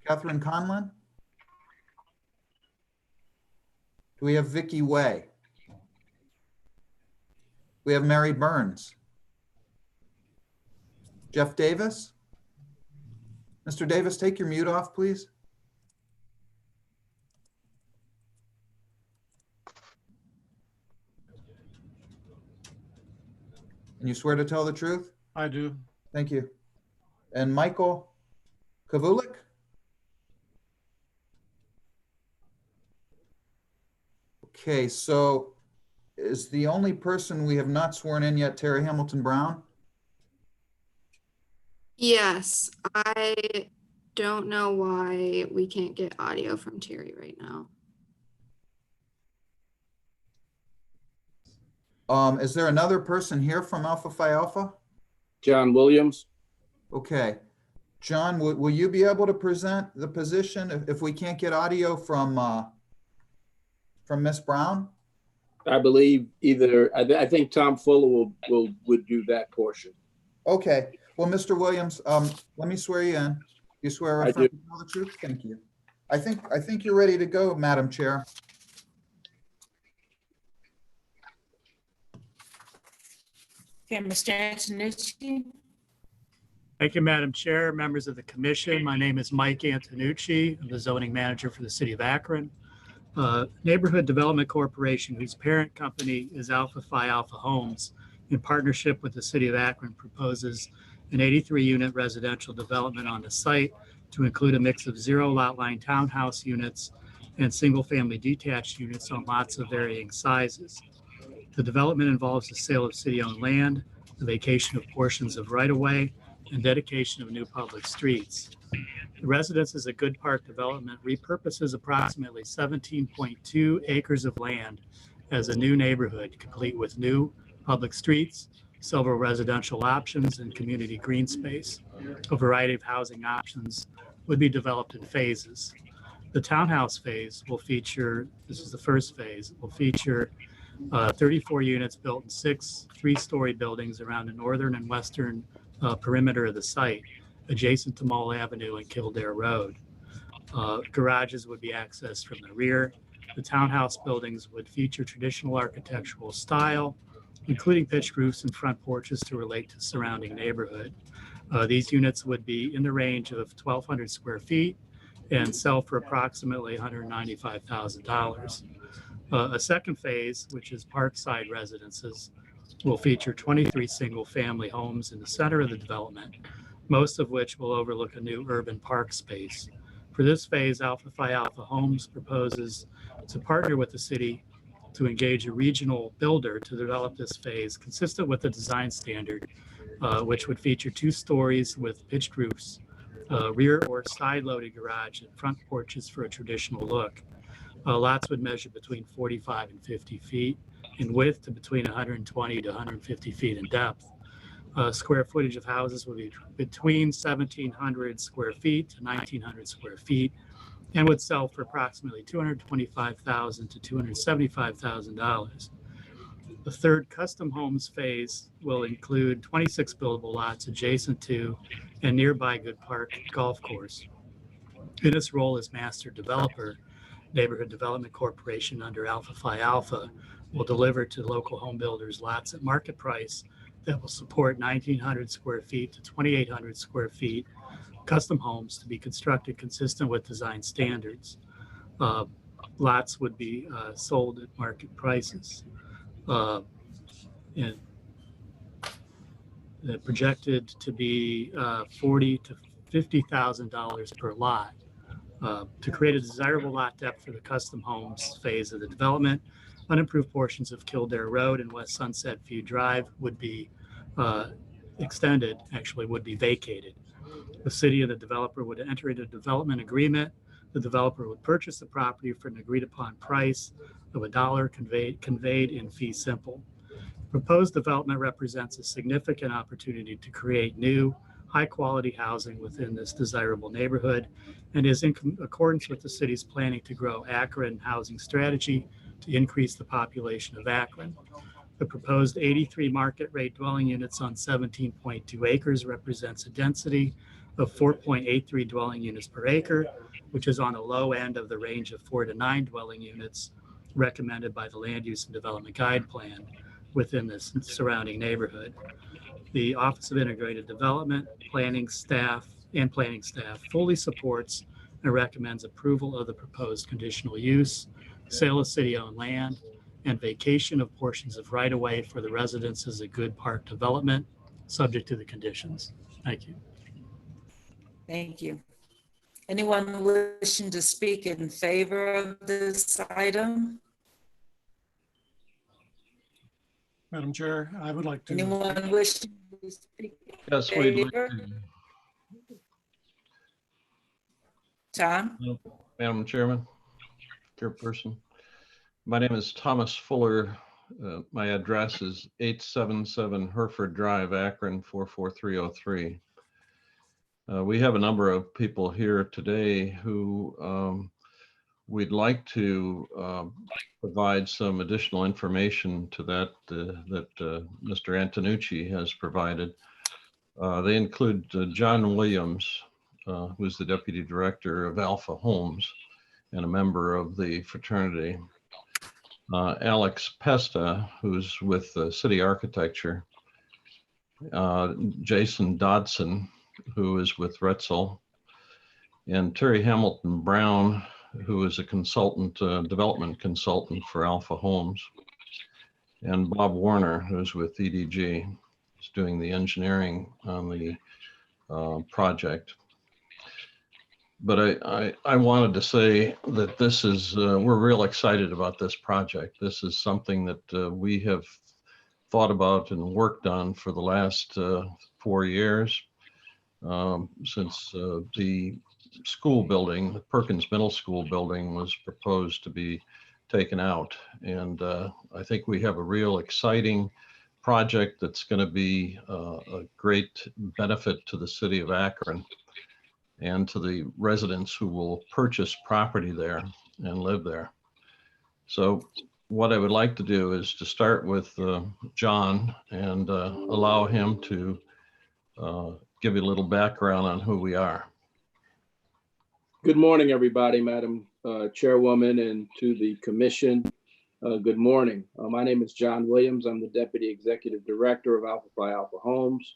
Catherine Conlon? Do we have Vicky Way? We have Mary Burns. Jeff Davis? Mr. Davis, take your mute off, please. And you swear to tell the truth? I do. Thank you. And Michael Kavulik? Okay, so is the only person we have not sworn in yet Terry Hamilton Brown? Yes, I don't know why we can't get audio from Terry right now. Is there another person here from Alpha Phi Alpha? John Williams. Okay. John, will you be able to present the position if we can't get audio from Ms. Brown? I believe I think Tom Fuller would do that portion. Okay. Well, Mr. Williams, let me swear you in. You swear I affirm do. to tell the truth? Thank you. I think you're ready to go, Madam Chair. Okay, Mr. Antonucci. Thank you, Madam Chair, members of the commission. My name is Mike Antonucci. I'm the zoning manager for the city of Akron. Neighborhood Development Corporation, whose parent company is Alpha Phi Alpha Homes, in partnership with the city of Akron, proposes an 83-unit residential development on the site to include a mix of zero lot line townhouse units and single-family detached units on lots of varying sizes. The development involves the sale of city-owned land, the vacation of portions of right-of-way, and dedication of new public streets. The Residences at Good Park Development repurposes approximately 17.2 acres of land as a new neighborhood, complete with new public streets, several residential options, and community green space. A variety of housing options would be developed in phases. The townhouse phase will feature, this is the first phase, will feature 34 units built in 6 three-story buildings around the northern and western perimeter of the site, adjacent to Mall Avenue and Kildare Road. Garages would be accessed from the rear. The townhouse buildings would feature traditional architectural style, including pitched roofs and front porches to relate to surrounding neighborhood. These units would be in the range of 1,200 square feet and sell for approximately $195,000. A second phase, which is Parkside Residences, will feature 23 single-family homes in the center of the development, most of which will overlook a new urban park space. For this phase, Alpha Phi Alpha Homes proposes to partner with the city to engage a regional builder to develop this phase consistent with the design standard, which would feature 2 stories with pitched roofs, rear or side-loaded garage, and front porches for a traditional look. Lots would measure between 45 and 50 feet in width to between 120 to 150 feet in depth. Square footage of houses would be between 1,700 square feet to 1,900 square feet and would sell for approximately $225,000 to $275,000. The third custom homes phase will include 26 buildable lots adjacent to and nearby Good Park Golf Course. In its role as master developer, Neighborhood Development Corporation under Alpha Phi Alpha will deliver to local home builders lots at market price that will support 1,900 square feet to 2,800 square feet custom homes to be constructed consistent with design standards. Lots would be sold at market prices. And projected to be $40,000 to $50,000 per lot. To create a desirable lot depth for the custom homes phase of the development, unimproved portions of Kildare Road and West Sunset View Drive would be would be vacated. The city and the developer would enter into a development agreement. The developer would purchase the property for an agreed upon price of $1 conveyed in fee simple. Proposed development represents a significant opportunity to create new, high-quality housing within this desirable neighborhood and is in accordance with the city's planning to grow Akron housing strategy to increase the population of Akron. The proposed 83 market rate dwelling units on 17.2 acres represents a density of 4.83 dwelling units per acre, which is on the low end of the range of 4 to 9 dwelling units recommended by the Land Use and Development Guide Plan within this surrounding neighborhood. The Office of Integrated Development, planning staff fully supports and recommends approval of the proposed conditional use, sale of city-owned land, and vacation of portions of right-of-way for the Residences at Good Park Development, subject to the conditions. Thank you. Thank you. Anyone wishing to speak in favor of this item? Madam Chair, I would like to. Anyone wishing to speak in Yes, favor? we'd like to. Tom? Madam Chairman, Chairperson, my name is Thomas Fuller. My address is 877 Hereford Drive, Akron 44303. We have a number of people here today who we'd like to provide some additional information to that Mr. Antonucci has provided. They include John Williams, who's the Deputy Director of Alpha Homes and a member of the fraternity. Alex Pesta, who's with City Architecture. Jason Dodson, who is with Retzel. And Terry Hamilton Brown, who is a consultant, development consultant for Alpha Homes. And Bob Warner, who's with EDG, is doing the engineering on the project. But I wanted to say that this is, we're real excited about this project. This is something that we have thought about and worked on for the last 4 years, since the school building, the Perkins Middle School building, was proposed to be taken out. And I think we have a real exciting project that's going to be a great benefit to the city of Akron and to the residents who will purchase property there and live there. So what I would like to do is to start with John and allow him to give you a little background on who we are. Good morning, everybody, Madam Chairwoman, and to the commission. Good morning. My name is John Williams. I'm the Deputy Executive Director of Alpha Phi Alpha Homes.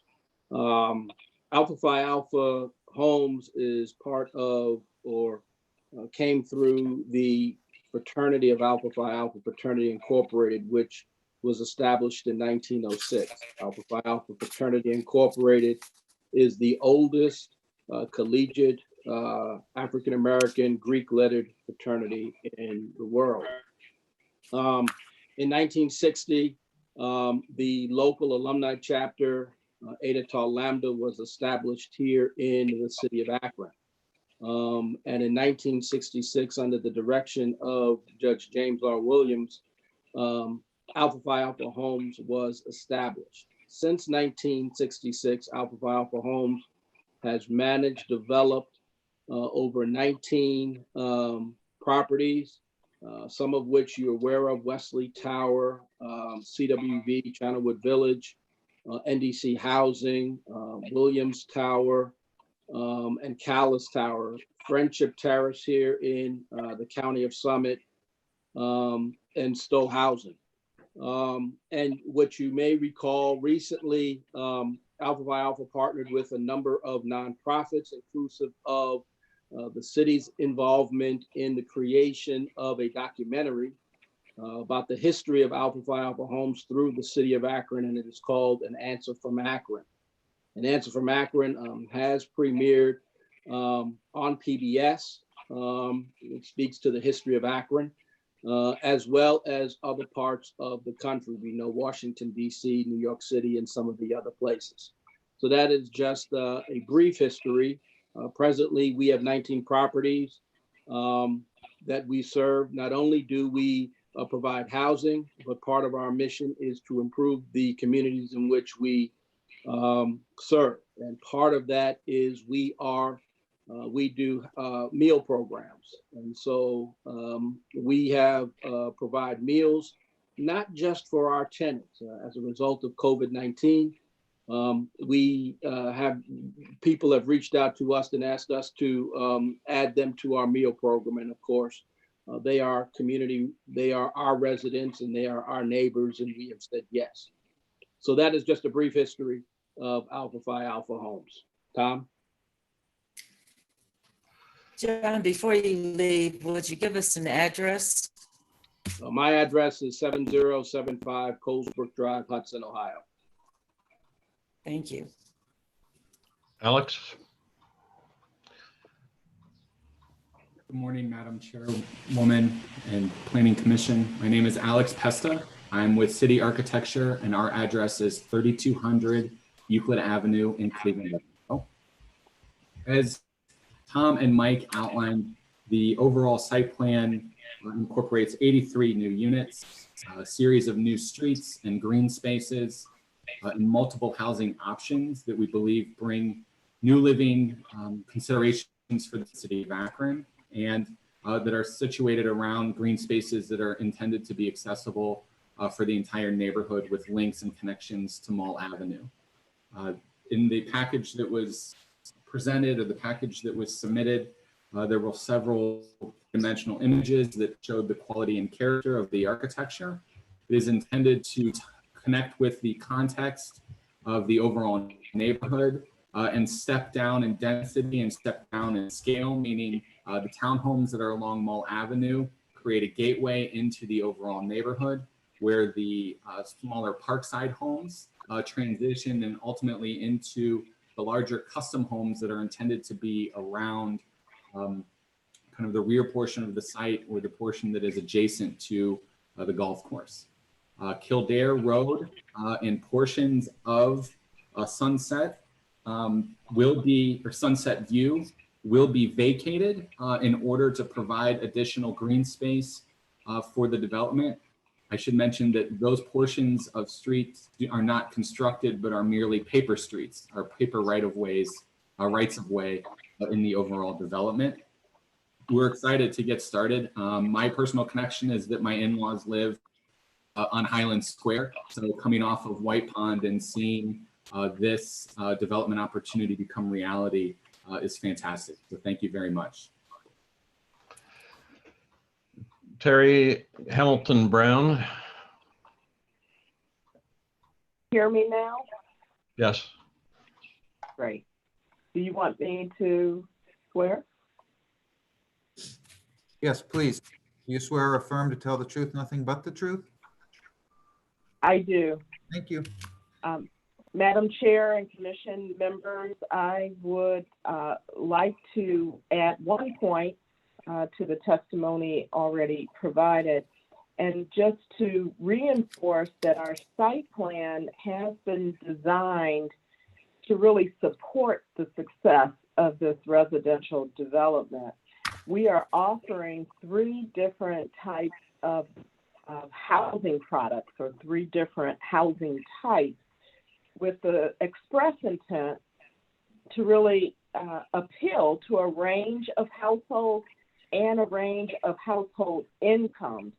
Alpha Phi Alpha Homes is part of, or came through the fraternity of Alpha Phi Alpha Fraternity Incorporated, which was established in 1906. Alpha Phi Alpha Fraternity Incorporated is the oldest collegiate African-American Greek lettered fraternity in the world. In 1960, the local alumni chapter, Eta Tau Lambda, was established here in the city of Akron. And in 1966, under the direction of Judge James R. Williams, Alpha Phi Alpha Homes was established. Since 1966, Alpha Phi Alpha Homes has managed, developed over 19 properties, some of which you're aware of: Wesley Tower, CWV, Channelwood Village, NDC Housing, Williams Tower, and Callis Tower, Friendship Terrace here in the county of Summit, and Stowe Housing. And what you may recall, recently, Alpha Phi Alpha partnered with a number of nonprofits, inclusive of the city's involvement in the creation of a documentary about the history of Alpha Phi Alpha Homes through the city of Akron, and it is called An Answer from Akron. An Answer from Akron has premiered on PBS. It speaks to the history of Akron, as well as other parts of the country. We know Washington, D.C., New York City, and some of the other places. So that is just a brief history. Presently, we have 19 properties that we serve. Not only do we provide housing, but part of our mission is to improve the communities in which we serve. And part of that is we do meal programs. And so we have provide meals, not just for our tenants. As a result of COVID-19, people have reached out to us and asked us to add them to our meal program. And of course, they are community, they are our residents, and they are our neighbors, and we have said yes. So that is just a brief history of Alpha Phi Alpha Homes. Tom? John, before you leave, would you give us an address? My address is 7075 Colesbrook Drive, Hudson, Ohio. Thank you. Alex? Good morning, Madam Chairwoman and Planning Commission. My name is Alex Pesta. I'm with City Architecture, and our address is 3200 Euclid Avenue in Cleveland. As Tom and Mike outlined, the overall site plan incorporates 83 new units, a series of new streets and green spaces, and multiple housing options that we believe bring new living considerations for the city of Akron, and that are situated around green spaces that are intended to be accessible for the entire neighborhood with links and connections to Mall Avenue. In the package that was presented, or the package that was submitted, there were several dimensional images that showed the quality and character of the architecture. It is intended to connect with the context of the overall neighborhood and step down in density and step down in scale, meaning the townhomes that are along Mall Avenue create a gateway into the overall neighborhood, where the smaller Parkside homes transition and ultimately into the larger custom homes that are intended to be around kind of the rear portion of the site, or the portion that is adjacent to the golf course. Kildare Road and portions of Sunset will be, or Sunset View will be vacated in order to provide additional green space for the development. I should mention that those portions of streets are not constructed, but are merely paper streets, or paper rights of way in the overall development. We're excited to get started. My personal connection is that my in-laws live on Highland Square. So coming off of White Pond and seeing this development opportunity become reality is fantastic. So thank you very much. Terry Hamilton Brown. Hear me now? Yes. Great. Do you want me to swear? Yes, please. Do you swear or affirm to tell the truth, nothing but the truth? I do. Thank you. Madam Chair and Commission members, I would like to add one point to the testimony already provided, and just to reinforce that our site plan has been designed to really support the success of this residential development. We are offering 3 different types of housing products, or 3 different housing types, with the express intent to really appeal to a range of households and a range of household incomes.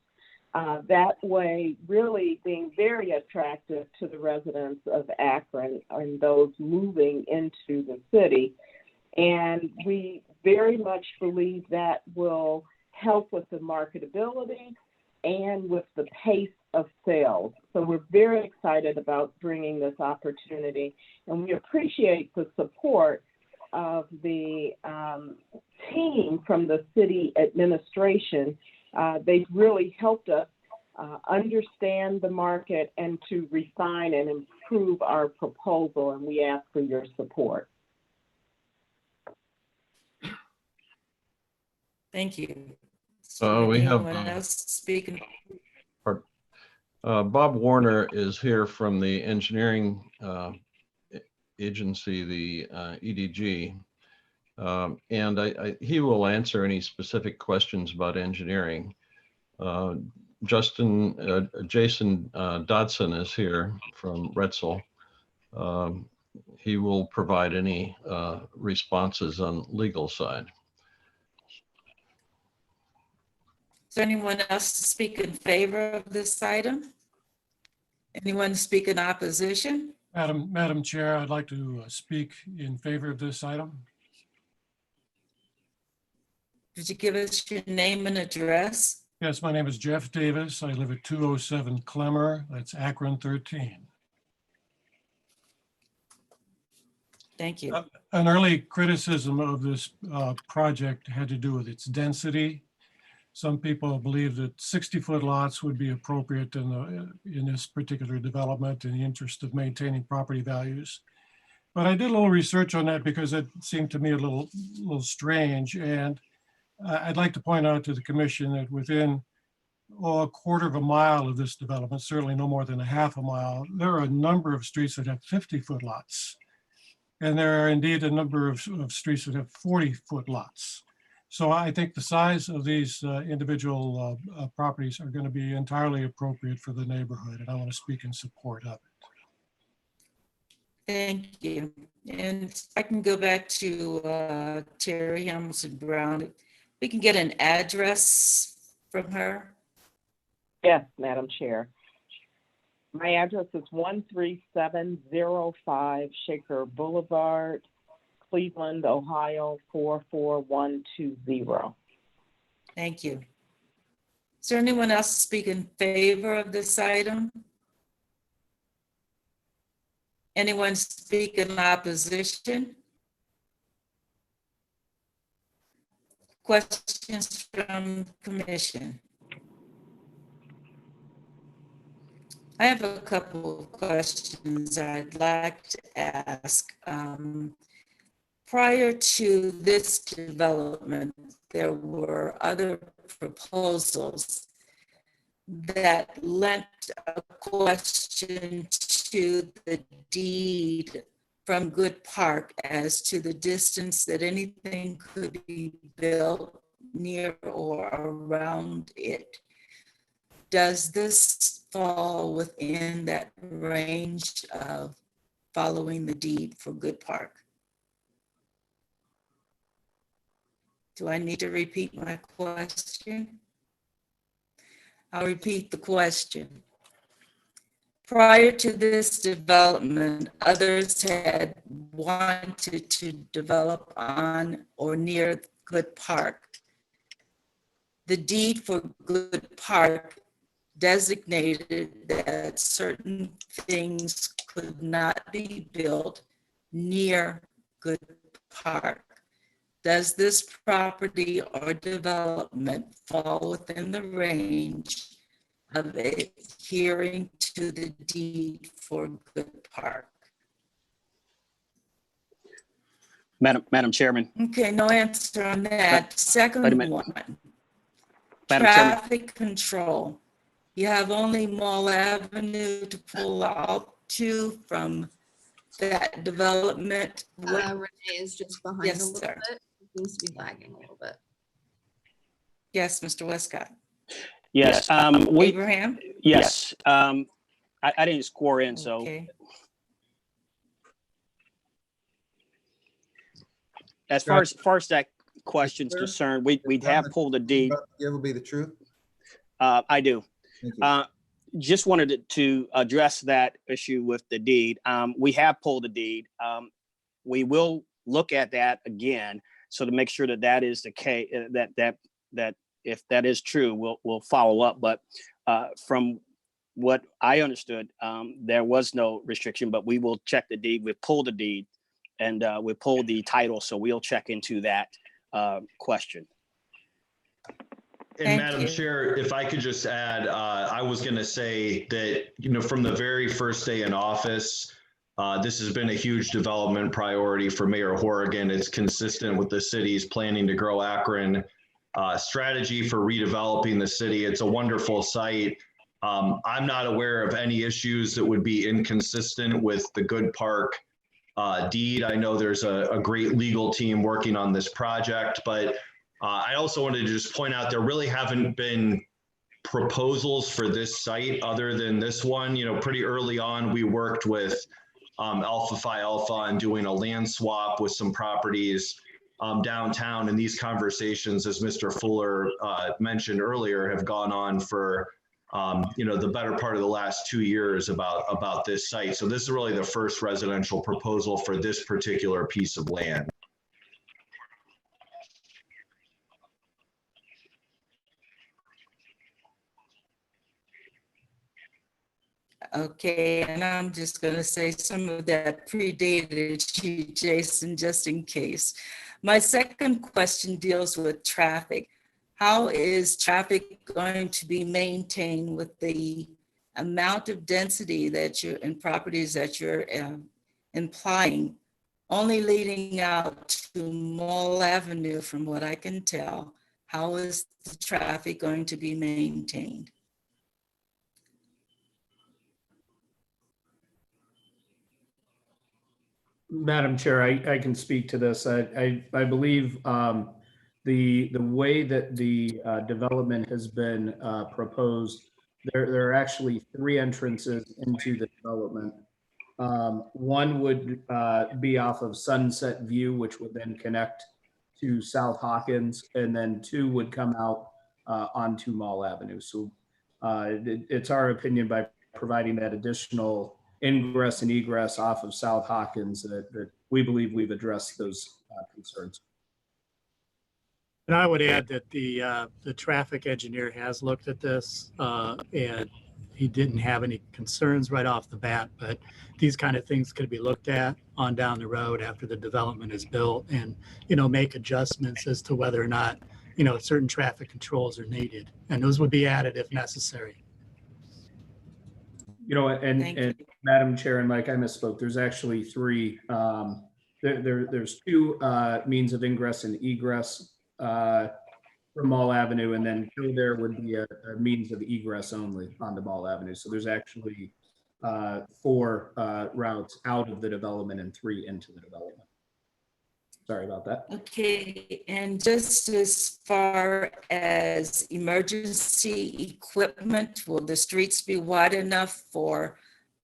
That way really being very attractive to the residents of Akron and those moving into the city. And we very much believe that will help with the marketability and with the pace of sales. So we're very excited about bringing this opportunity, and we appreciate the support of the team from the city administration. They've really helped us understand the market and to refine and improve our proposal, and we ask for your support. Thank you. We have Anyone else speaking? Bob Warner is here from the engineering agency, the EDG, and he will answer any specific questions about engineering. Jason Dodson is here from Retzel. He will provide any responses on legal side. Is there anyone else to speak in favor of this item? Anyone speak in opposition? Madam Chair, I'd like to speak in favor of this item. Could you give us your name and address? Yes, my name is Jeff Davis. I live at 207 Clemmer. That's Akron 13. Thank you. An early criticism of this project had to do with its density. Some people believe that 60-foot lots would be appropriate in this particular development in the interest of maintaining property values. But I did a little research on that because it seemed to me a little strange. And I'd like to point out to the commission that within a quarter of a mile of this development, certainly no more than a half a mile, there are a number of streets that have 50-foot lots. And there are indeed a number of streets that have 40-foot lots. So I think the size of these individual properties are going to be entirely appropriate for the neighborhood, and I want to speak in support of it. Thank you. And I can go back to Terry Hamilton Brown. We can get an address from her. Yes, Madam Chair. My address is 13705 Shaker Boulevard, Cleveland, Ohio, 44120. Thank you. Is there anyone else speak in favor of this item? Anyone speak in opposition? Questions from commission? I have a couple of questions I'd like to ask. Prior to this development, there were other proposals that lent a question to the deed from Good Park as to the distance that anything could be built near or around it. Does this fall within that range of following the deed for Good Park? Do I need to repeat my question? I'll repeat the question. Prior to this development, others had wanted to develop on or near Good Park. The deed for Good Park designated that certain things could not be built near Good Park. Does this property or development fall within the range of adhering to the deed for Good Park? Madam Chairman. Okay, no answer on that. Wait a Second minute. one, Madam Chairman. traffic control. You have only Mall Avenue to pull out to from that development. Renee is just behind Yes, a little sir. bit. It seems to be lagging a little bit. Yes, Mr. Westcott. Yes, Abraham? yes. I didn't score in, so. Okay. As far as that question's concerned, we have pulled a deed. You ever be the truth? I do. Thank you. Just wanted to address that issue with the deed. We have pulled the deed. We will look at that again. So to make sure that that is the case, that if that is true, we'll follow up. But from what I understood, there was no restriction, but we will check the deed. We pulled the deed and we pulled the title. So we'll check into that question. And Madam Chair, if I could just add, I was going to say that, from the very first day in office, this has been a huge development priority for Mayor Horrigan. It's consistent with the city's planning to grow Akron strategy for redeveloping the city. It's a wonderful site. I'm not aware of any issues that would be inconsistent with the Good Park deed. I know there's a great legal team working on this project, but I also wanted to just point out there really haven't been proposals for this site other than this one. Pretty early on, we worked with Alpha Phi Alpha on doing a land swap with some properties downtown. And these conversations, as Mr. Fuller mentioned earlier, have gone on for the better part of the last 2 years about this site. So this is really the first residential proposal for this particular piece of land. Okay, and I'm just going to say some of that predated you, Jason, just in case. My second question deals with traffic. How is traffic going to be maintained with the amount of density that you're in properties that you're implying, only leading out to Mall Avenue, from what I can tell? How is the traffic going to be maintained? Madam Chair, I can speak to this. I believe the way that the development has been proposed, there are actually 3 entrances into the development. One would be off of Sunset View, which would then connect to South Hawkins, and then two would come out onto Mall Avenue. So it's our opinion, by providing that additional ingress and egress off of South Hawkins, that we believe we've addressed those concerns. And I would add that the traffic engineer has looked at this and he didn't have any concerns right off the bat, but these kind of things could be looked at on down the road after the development is built, and, you know, make adjustments as to whether or not, you know, certain traffic controls are needed, and those would be added if necessary. You know, and Madam Chair and Mike, I misspoke. There's actually three. There's two means of ingress and egress from Mall Avenue, and then two there would be a means of egress only on the Mall Avenue. So there's actually four routes out of the development and three into the development. Sorry about that. Okay, and just as far as emergency equipment, will the streets be wide enough for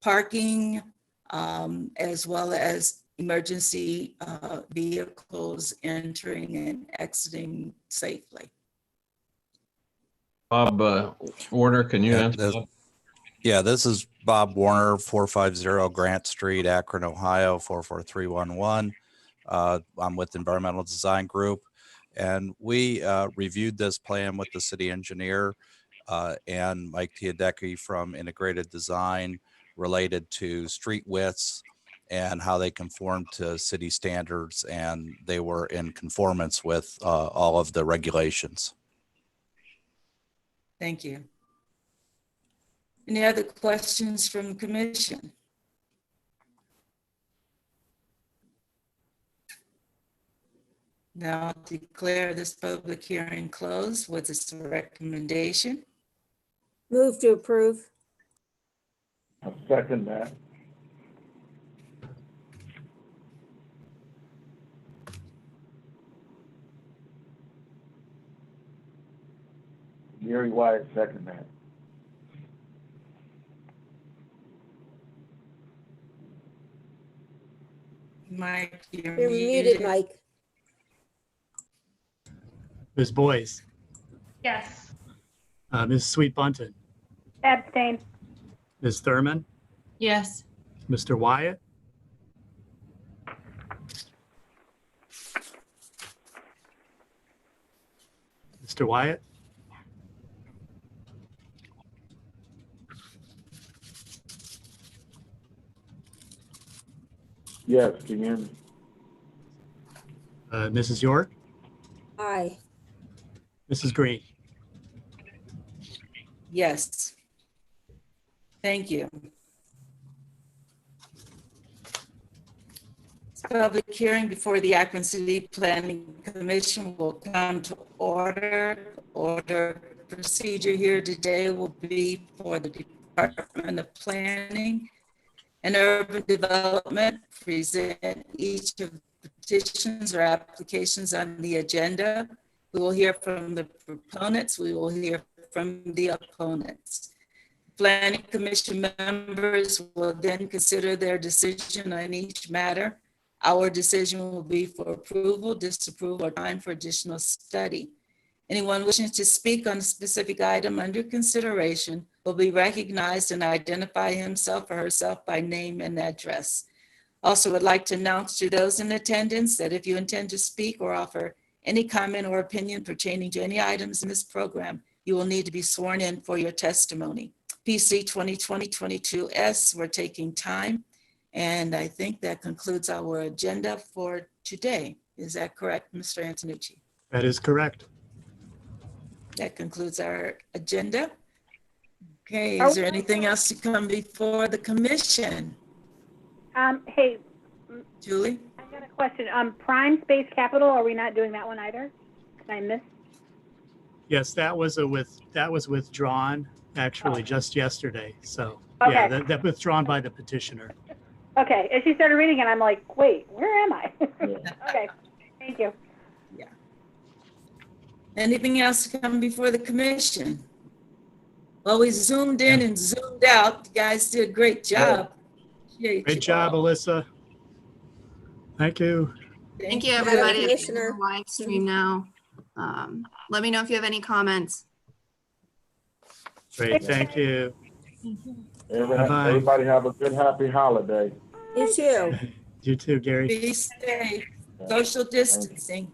parking as well as emergency vehicles entering and exiting safely? Bob Warner, can you answer that? Yeah, this is Bob Warner, 450 Grant Street, Akron, Ohio, 44311. I'm with Environmental Design Group, and we reviewed this plan with the city engineer and Mike Teodecki from Integrated Design related to street widths and how they conform to city standards, and they were in conformance with all of the regulations. Thank you. Any other questions from the commission? Now I'll declare this public hearing closed. What's this recommendation? Move to approve. I'll second that. Gary Wyatt, second that. Mike, you're You're muted, Mike. Ms. Boyce, Yes. Ms. Sweet Bunton, Abstain. Ms. Thurman, Yes. Mr. Wyatt, Mr. Wyatt, Yes, can you hear me? Mrs. York, Aye. Mrs. Green. Yes. Thank you. This public hearing before the Akron City Planning Commission will come to order. Order procedure here today will be for the Department of Planning and Urban Development, present each of the petitions or applications on the agenda. We will hear from the proponents. We will hear from the opponents. Planning Commission members will then consider their decision on each matter. Our decision will be for approval, disapproval, or time for additional study. Anyone wishing to speak on a specific item under consideration will be recognized and identify himself or herself by name and address. Also would like to announce to those in attendance that if you intend to speak or offer any comment or opinion pertaining to any items in this program, you will need to be sworn in for your testimony. PC 2020-22S, we're taking time. And I think that concludes our agenda for today. Is that correct, Mr. Antonucci? That is correct. That concludes our agenda. Okay, is there anything else to come before the commission? Hey, Julie? I got a question. Prime Space Capital, are we not doing that one either? Did I miss? Yes, that was withdrawn actually just yesterday. So Okay. yeah, that withdrawn by the petitioner. Okay, as she started reading it, I'm like, wait, where am I? Okay, thank you. Anything else to come before the commission? Well, we zoomed in and zoomed out. You guys did a great job. Appreciate Great you job, all. Alyssa. Thank you. Thank you, Madam everybody. I'm Commissioner. gonna live stream now. Let me know if you have any comments. Great, thank you. Bye-bye. Everybody have a good, happy holiday. You too. You too, Gary. Be safe. Social distancing.